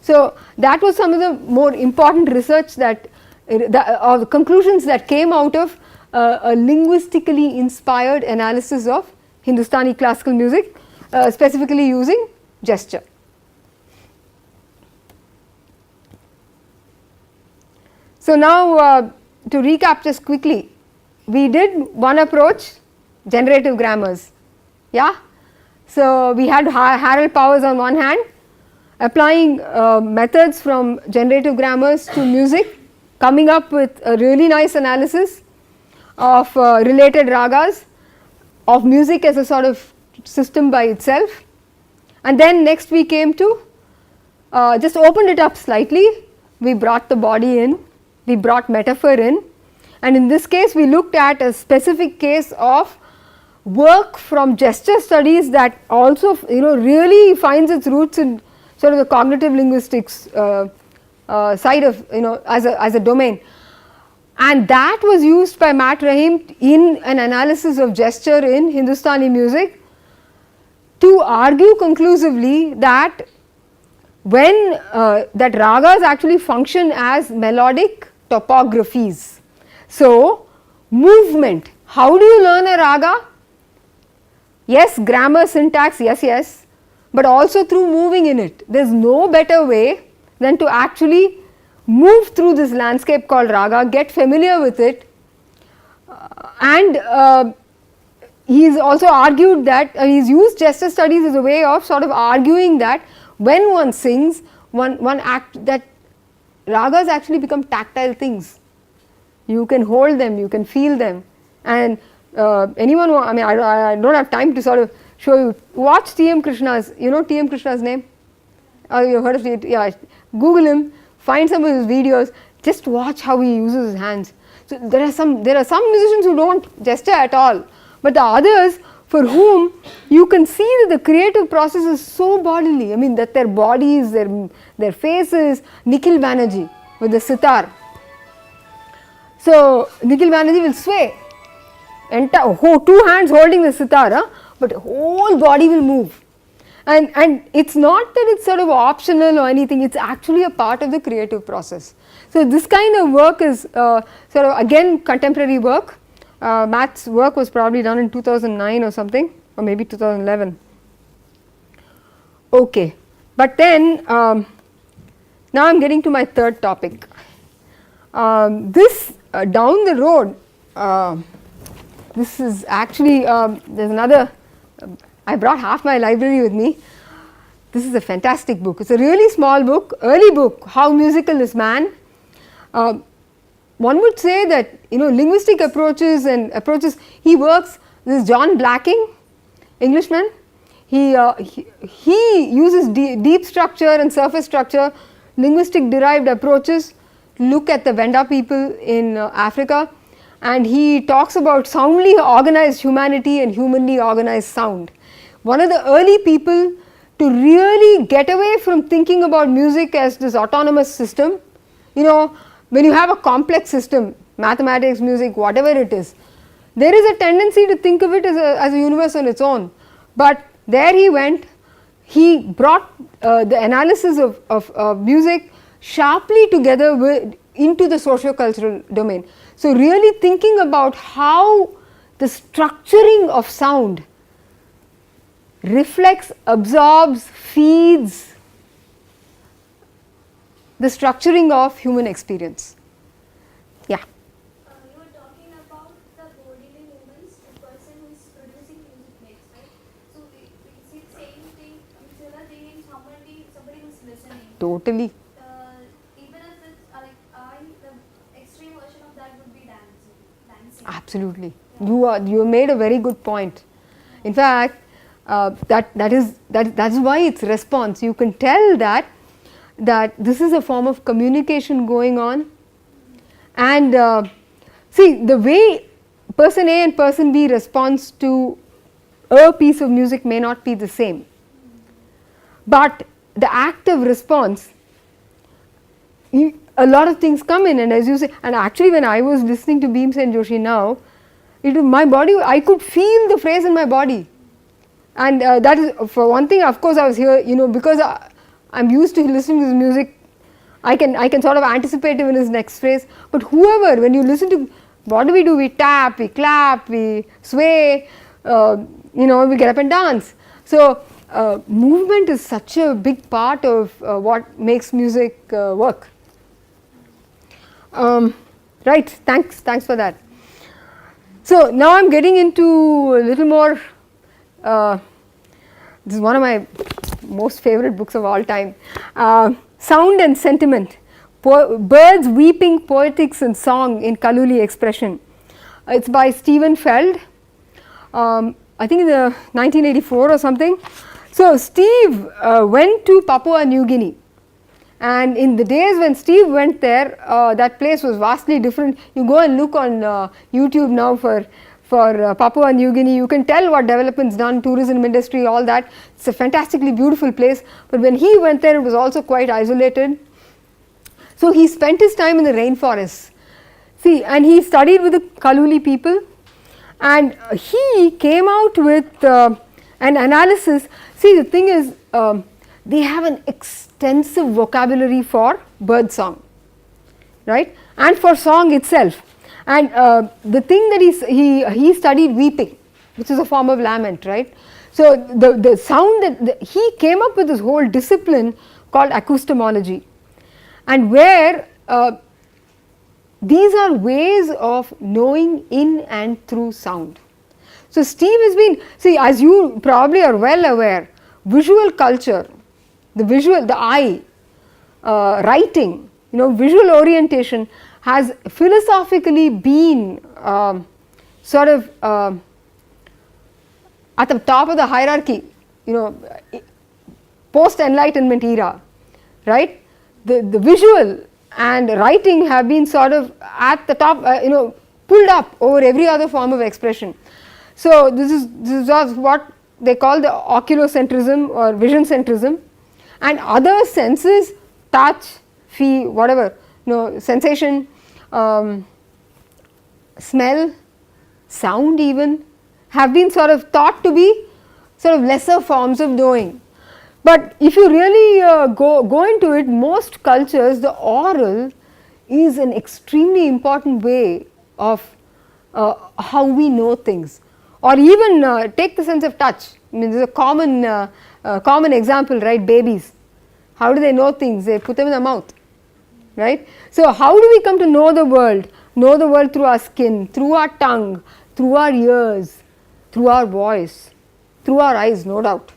[SPEAKER 1] So that was some of the more important research or the conclusions that came out of a linguistically inspired analysis of Hindustani classical music, specifically using gesture. So now to recap just quickly, we did one approach, generative grammars, yeah. So we had Harold Powers on one hand, applying methods from generative grammars to music, coming up with a really nice analysis of related ragas, of music as a sort of system by itself. And then next we came to just opened it up slightly, we brought the body in, we brought metaphor in, and in this case we looked at a specific case of work from gesture studies that also really finds its roots in sort of the cognitive linguistics side of as a domain, and that was used by Matt Rahim in an analysis of gesture in Hindustani music to argue conclusively that when that ragas actually function as melodic topographies. So movement, how do you learn a raga? Yes, grammar, syntax, yes, but also through moving in it. There is no better way than to actually move through this landscape called raga, get familiar with it, and he has also argued that he has used gesture studies as a way of sort of arguing that when one sings, one act that ragas actually become tactile things. You can hold them, you can feel them, and anyone who, I mean I don't have time to sort of show you, watch T.M. Krishna's, T.M. Krishna's name? You heard of it? Yeah, Google him, find some of his videos, just watch how he uses his hands. So there are some musicians who don't gesture at all, but the others for whom you can see that the creative process is so bodily, I mean that their bodies, their faces. Nikhil Banerjee with the sitar. So Nikhil Banerjee will sway, two hands holding the sitar, but whole body will move, and it's not that it's sort of optional or anything, it's actually a part of the creative process. So this kind of work is sort of again contemporary work. Matt's work was probably done in 2009 or something, or maybe 2011. Okay, but then now I am getting to my third topic. This down the road, this is actually there's another. I brought half my library with me. This is a fantastic book. It's a really small book, early book. How Musical is Man. One would say that linguistic approaches and approaches he works. This is John Blacking, Englishman. He uses deep structure and surface structure, linguistic derived approaches. Look at the Venda people in Africa, and he talks about soundly organized humanity and humanly organized sound. One of the early people to really get away from thinking about music as this autonomous system. When you have a complex system, mathematics, music, whatever it is, there is a tendency to think of it as a universe on its own. But there he went, he brought the analysis of music sharply together into the socio-cultural domain. So really thinking about how the structuring of sound reflects, absorbs, feeds the structuring of human experience. Yeah.
[SPEAKER 6] You were talking about the bodily movements the person who is producing music makes, right? So it's the same thing, similar thing in somebody who's listening.
[SPEAKER 1] Totally.
[SPEAKER 6] Even if it's the extreme version of that would be dancing.
[SPEAKER 1] Absolutely. Yeah. You made a very good point. In fact, that's why it's response. You can tell that this is a form of communication going on, and see the way person A and person B responds to a piece of music may not be the same, but the active response, a lot of things come in, and as you say, and actually when I was listening to Bhimsen Joshi now, my body, I could feel the phrase in my body, and that is for one thing. Of course I was here, because I'm used to listening to his music, I can sort of anticipate even his next phrase. But whoever, when you listen to, what do? We tap, we clap, we sway, we get up and dance. So movement is such a big part of what makes music work. Right, thanks for that. So now I'm getting into a little more, this is one of my most favorite books of all time, Sound and Sentiment, Birds Weeping, Poetics and Song in Kaluli Expression. It's by Stephen Feld, I think in the 1984 or something. So Steve went to Papua New Guinea, and in the days when Steve went there, that place was vastly different. You go and look on YouTube now for Papua New Guinea, you can tell what development's done, tourism industry, all that. It's a fantastically beautiful place, but when he went there, it was also quite isolated. So he spent his time in the rainforests. See, and he studied with the Kaluli people, and he came out with an analysis. See, the thing is, they have an extensive vocabulary for bird song, right, and for song itself. And the thing that he studied weeping, which is a form of lament, right. So the sound that he came up with this whole discipline called acoustomology, and where these are ways of knowing in and through sound. So Steve has been, see, as you probably are well aware, visual culture, the eye, writing, visual orientation has philosophically been sort of at the top of the hierarchy, post-enlightenment era, right. The visual and writing have been sort of at the top, pulled up over every other form of expression. So this is what they call the oculocentrism or vision centrism, and other senses, touch, feel, whatever, sensation, smell, sound even, have been sort of thought to be sort of lesser forms of knowing. But if you really go into it, most cultures, the oral is an extremely important way of how we know things. Or even take the sense of touch. I mean, this is a common example, right? Babies, how do they know things? They put them in the mouth, right? So how do we come to know the world? Know the world through our skin, through our tongue, through our ears, through our voice, through our eyes, no doubt,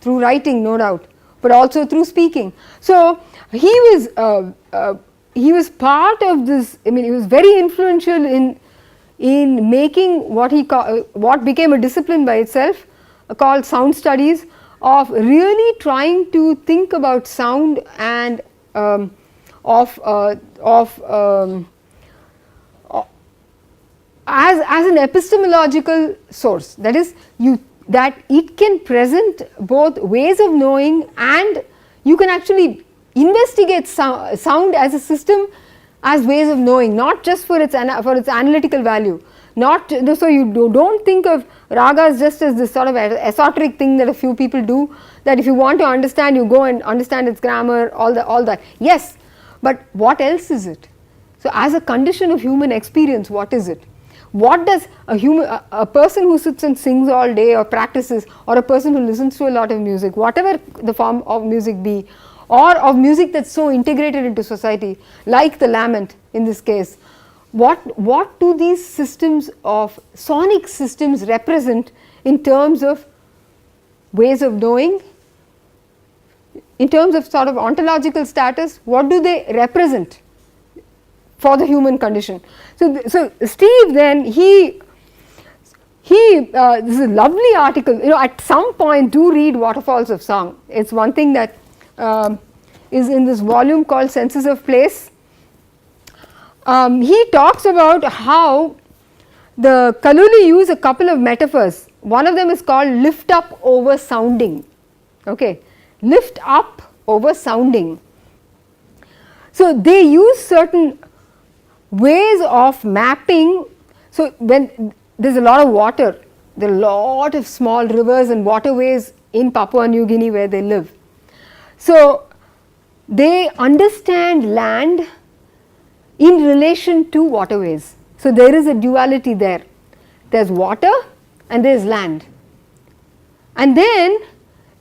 [SPEAKER 1] through writing, no doubt, but also through speaking. So he was part of this. I mean, he was very influential in making what became a discipline by itself, called sound studies, of really trying to think about sound and as an epistemological source. That is, that it can present both ways of knowing, and you can actually investigate sound as a system, as ways of knowing, not just for its analytical value. Not so you don't think of ragas just as this sort of esoteric thing that a few people do, that if you want to understand, you go and understand its grammar, all that. Yes, but what else is it? So as a condition of human experience, what is it? What does a person who sits and sings all day or practices, or a person who listens to a lot of music, whatever the form of music be, or of music that's so integrated into society, like the lament in this case, what do these systems of sonic systems represent in terms of ways of knowing, in terms of sort of ontological status? What do they represent for the human condition? So Steve then, this is a lovely article, at some point do read Waterfalls of Song. It's one thing that is in this volume called Senses of Place. He talks about how the Kaluli use a couple of metaphors. One of them is called lift up over sounding. Okay, lift up over sounding. So they use certain ways of mapping. So when there's a lot of water, there are a lot of small rivers and waterways in Papua New Guinea where they live. So they understand land in relation to waterways. So there is a duality there. There's water and there is land. and then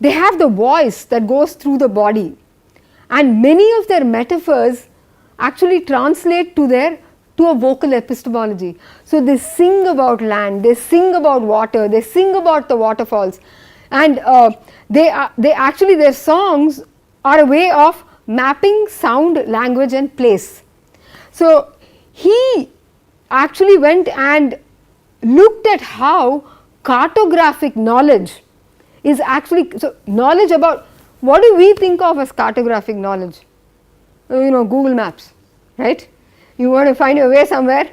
[SPEAKER 1] they have the voice that goes through the body, and many of their metaphors actually translate to a vocal epistemology. So they sing about land, they sing about water, they sing about the waterfalls, and they actually, their songs are a way of mapping sound, language and place. So he actually went and looked at how cartographic knowledge is actually, so knowledge about, what do we think of as cartographic knowledge? Google Maps, right? You want to find your way somewhere,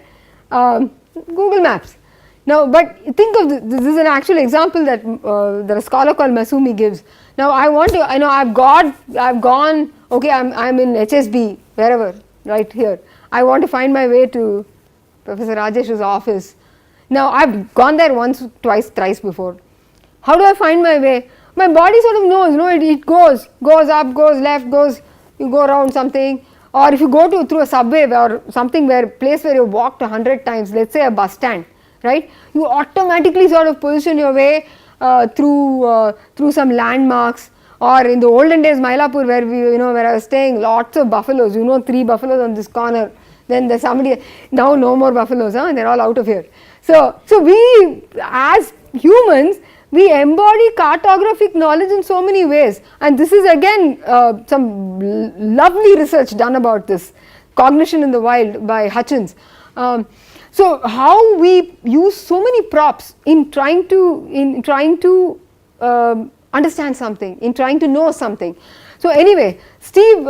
[SPEAKER 1] Google Maps. Now, but think of this is an actual example that a scholar called Masumi gives. Now, I want to, I've gone, okay, I'm in HSB, wherever, right here. I want to find my way to Professor Rajesh's office. Now, I've gone there once, twice, thrice before. How do I find my way? My body sort of knows, it goes up, goes left, you go around something. Or if you go through a subway or something place where you walked 100 times, let's say a bus stand, right? You automatically sort of position your way through some landmarks. Or in the olden days, Mylapore, where I was staying, lots of buffaloes, 3 buffaloes on this corner. Then there's somebody, now no more buffaloes, they're all out of here. So we as humans, we embody cartographic knowledge in so many ways, and this is again some lovely research done about this, Cognition in the Wild by Hutchins. So how we use so many props in trying to understand something, in trying to know something. So anyway, Steve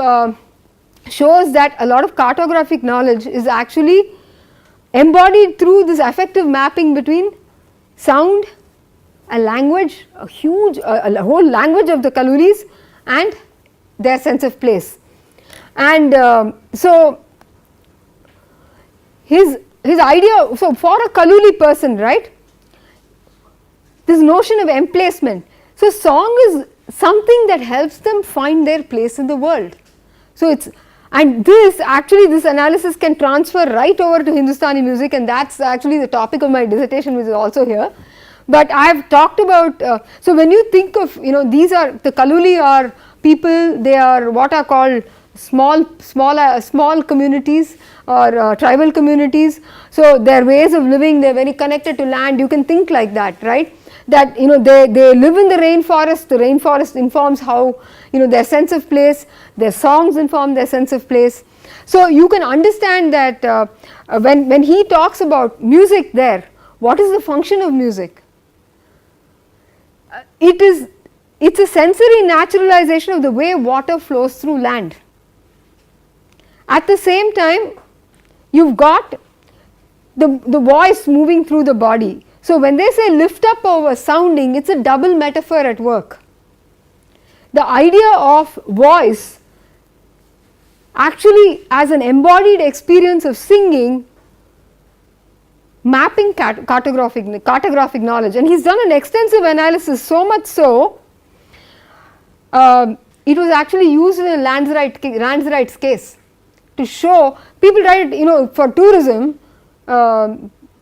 [SPEAKER 1] shows that a lot of cartographic knowledge is actually embodied through this affective mapping between sound, a language, a whole language of the Kalulis, and their sense of place. And so his idea, so for a Kaluli person, right, this notion of emplacement. So song is something that helps them find their place in the world. So it's, and this analysis can transfer right over to Hindustani music, and that's actually the topic of my dissertation, which is also here. But I have talked about, so when you think of, these are, the Kaluli are people, they are what are called small communities or tribal communities. So their ways of living, they're very connected to land, you can think like that, right? That they live in the rainforest informs how, their sense of place, their songs inform their sense of place. So you can understand that when he talks about music there, what is the function of music? It's a sensory naturalization of the way water flows through land. At the same time, you've got the voice moving through the body. So when they say lift up over sounding, it's a double metaphor at work. The idea of voice actually as an embodied experience of singing, mapping cartographic knowledge, and he's done an extensive analysis, so much so it was actually used in a lands rights case to show people try to, for tourism,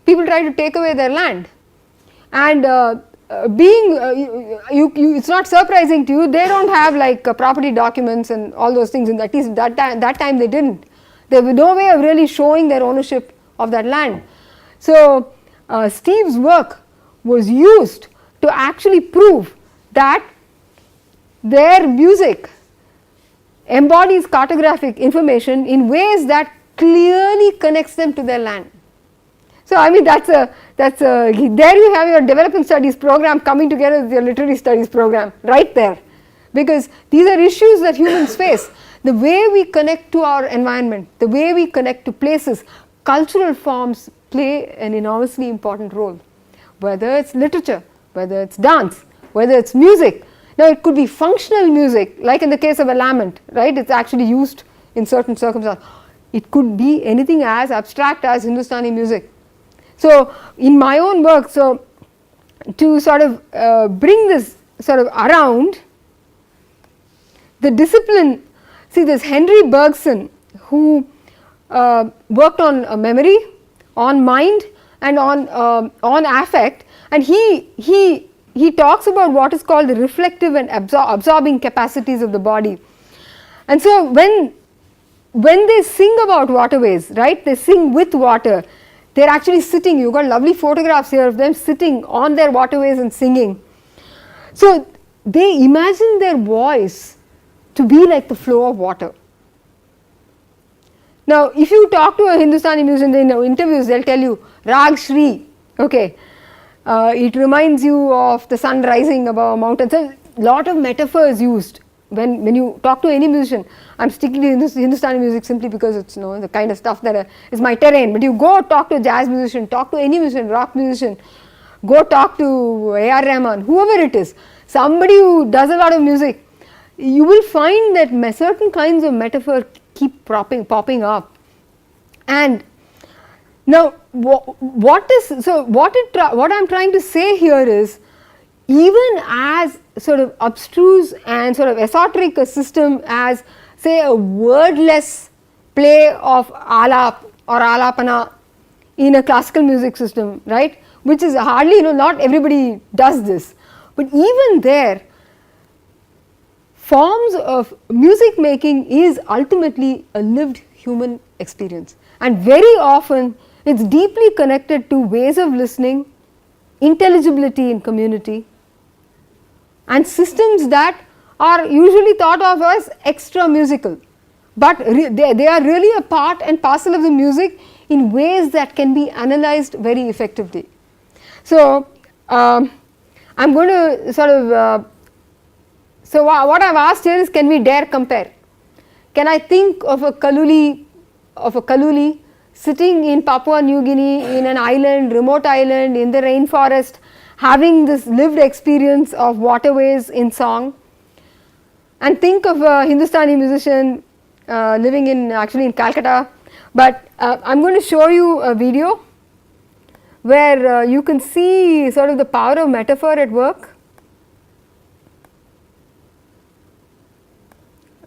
[SPEAKER 1] people try to take away their land, and it's not surprising to you, they don't have like property documents and all those things, and at least that time they didn't. There was no way of really showing their ownership of that land. So Steve's work was used to actually prove that their music embodies cartographic information in ways that clearly connects them to their land. So I mean that's a there you have your development studies program coming together with your literary studies program right there, because these are issues that humans face. The way we connect to our environment, the way we connect to places, cultural forms play an enormously important role, whether it's literature, whether it's dance, whether it's music. Now it could be functional music, like in the case of a lament, right? It's actually used in certain circumstances. It could be anything as abstract as Hindustani music. So in my own work, so to sort of bring this sort of around, the discipline, see there's Henry Bergson who worked on memory, on mind and on affect, and he he talks about what is called the reflective and absorbing capacities of the body. And so when they sing about waterways, right, they sing with water, they are actually sitting, you got lovely photographs here of them sitting on their waterways and singing. So they imagine their voice to be like the flow of water. Now if you talk to a Hindustani musician in interviews, they will tell you Rag Shri, okay, it reminds you of the sun rising above a mountain. So lot of metaphors used when you talk to any musician. I am sticking to Hindustani music simply because it's the kind of stuff that is my terrain, but you go talk to a jazz musician, talk to any musician, rock musician, go talk to A.R. Rahman, whoever it is, somebody who does a lot of music, you will find that certain kinds of metaphor keep popping up. And now what I am trying to say here is, even as sort of abstruse and sort of esoteric a system as say a wordless play of alap or alapana in a classical music system, right, which is hardly, not everybody does this, but even there forms of music making is ultimately a lived human experience, and very often it is deeply connected to ways of listening, intelligibility in community, and systems that are usually thought of as extra musical, but they are really a part and parcel of the music in ways that can be analyzed very effectively. So I am going to sort of so what I have asked here is, can we dare compare? Can I think of a Kaluli sitting in Papua New Guinea in an island, remote island in the rainforest, having this lived experience of waterways in song, and think of a Hindustani musician living actually in Calcutta, but I am going to show you a video where you can see sort of the power of metaphor at work.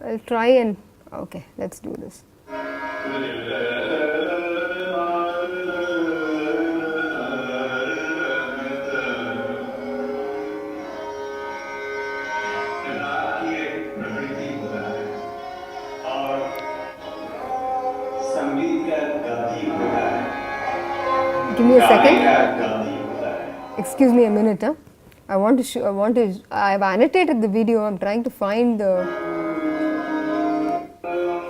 [SPEAKER 1] I will try and, okay, let us do this. Give me a second. Excuse me a minute. I have annotated the video. I am trying to find the.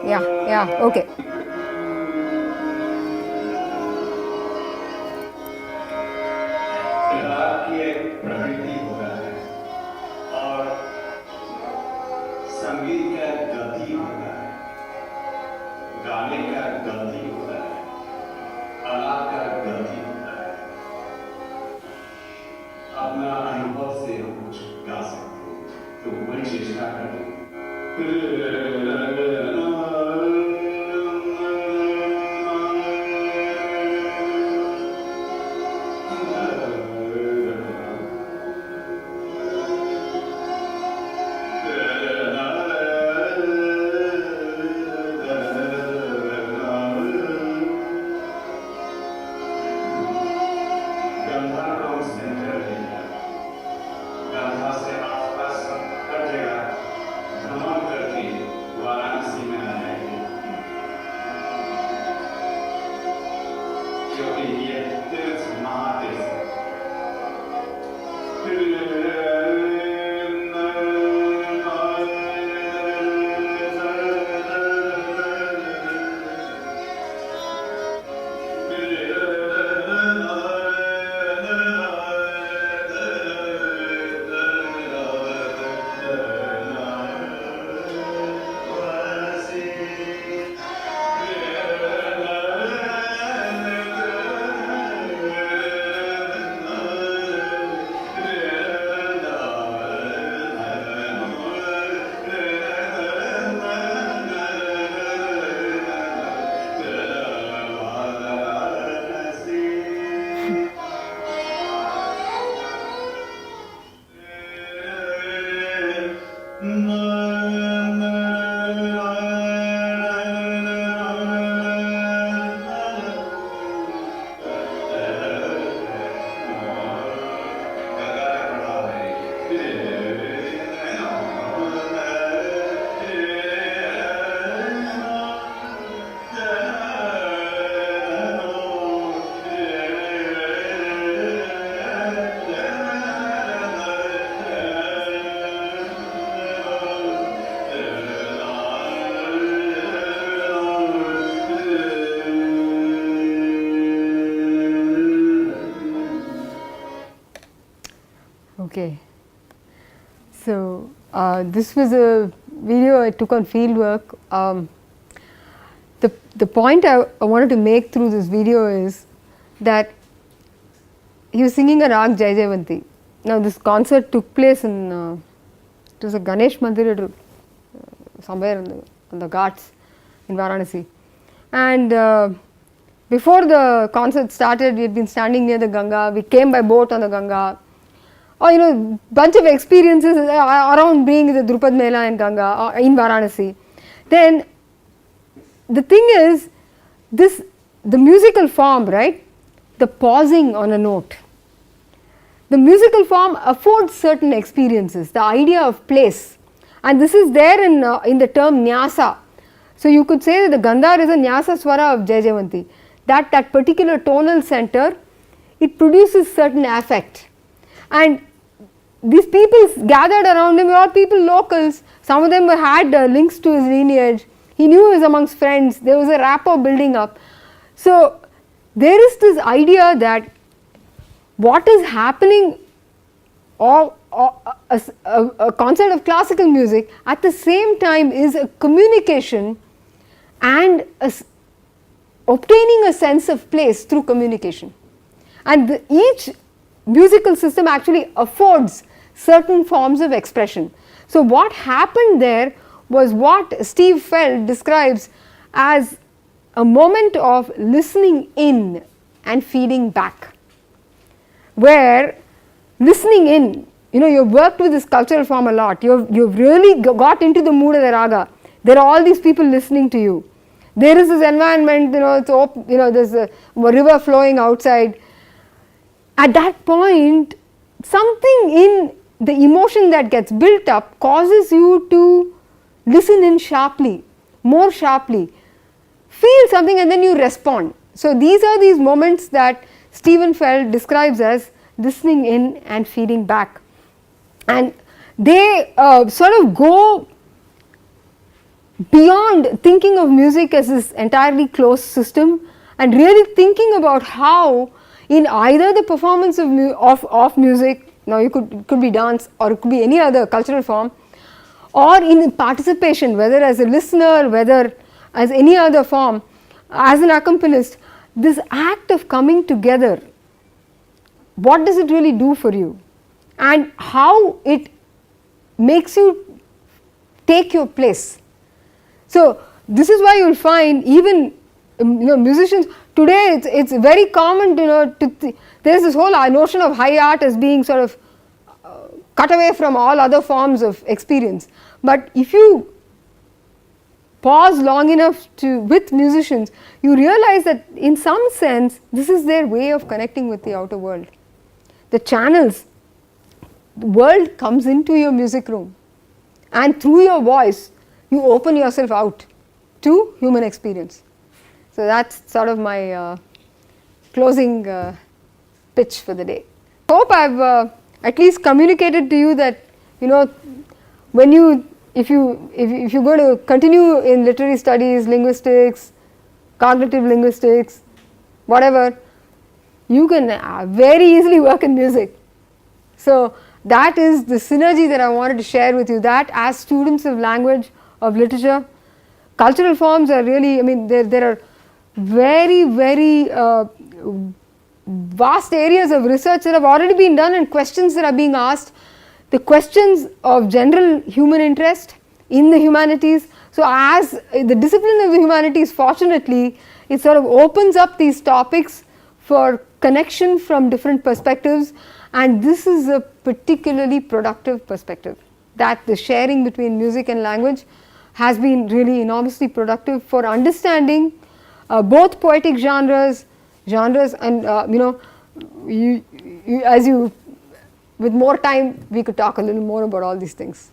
[SPEAKER 1] Yeah, okay. Okay. So, this was a video I took on field work. The point I wanted to make through this video is that he was singing a Rag Jai Jaivanti. Now this concert took place in, it was a Ganesh Mandir somewhere on the Ghats in Varanasi. And before the concert started, we had been standing near the Ganga, we came by boat on the Ganga. Or bunch of experiences around being the Drupad Mela in Ganga, in Varanasi. Then the thing is, the musical form, right, the pausing on a note, the musical form affords certain experiences, the idea of place, and this is there in the term Nyasa. So you could say that the Gandhar is a Nyasa Swara of Jai Jaivanti, that particular tonal center, it produces certain affect. And these people gathered around him were all people locals, some of them had links to his lineage, he knew he was amongst friends, there was a rapport building up. So there is this idea that what is happening, or a concert of classical music at the same time is a communication and obtaining a sense of place through communication. And each musical system actually affords certain forms of expression. So what happened there was what Steve Feld describes as a moment of listening in and feeding back, where listening in, you've worked with this cultural form a lot, you've really got into the mood of the raga, there are all these people listening to you, there is this environment, there's a river flowing outside. At that point, something in the emotion that gets built up causes you to listen in sharply, more sharply, feel something and then you respond. So these are these moments that Stephen Feld describes as listening in and feeding back, and they sort of go beyond thinking of music as this entirely closed system and really thinking about how in either the performance of music, now it could be dance or it could be any other cultural form, or in participation, whether as a listener, whether as any other form, as an accompanist, this act of coming together, what does it really do for you and how it makes you take your place. So this is why you will find even musicians today, it's very common there is this whole notion of high art as being sort of cut away from all other forms of experience. But if you pause long enough with musicians, you realize that in some sense this is their way of connecting with the outer world. The channels, the world comes into your music room, and through your voice you open yourself out to human experience. So that's sort of my closing pitch for the day. Hope I've at least communicated to you that when if you're going to continue in literary studies, linguistics, cognitive linguistics, whatever, you can very easily work in music. So that is the synergy that I wanted to share with you, that as students of language, of literature, cultural forms are really, there are very, very vast areas of research that have already been done and questions that are being asked, the questions of general human interest in the humanities. So as the discipline of the humanities, fortunately, it sort of opens up these topics for connection from different perspectives, and this is a particularly productive perspective, that the sharing between music and language has been really enormously productive for understanding both poetic genres and with more time we could talk a little more about all these things.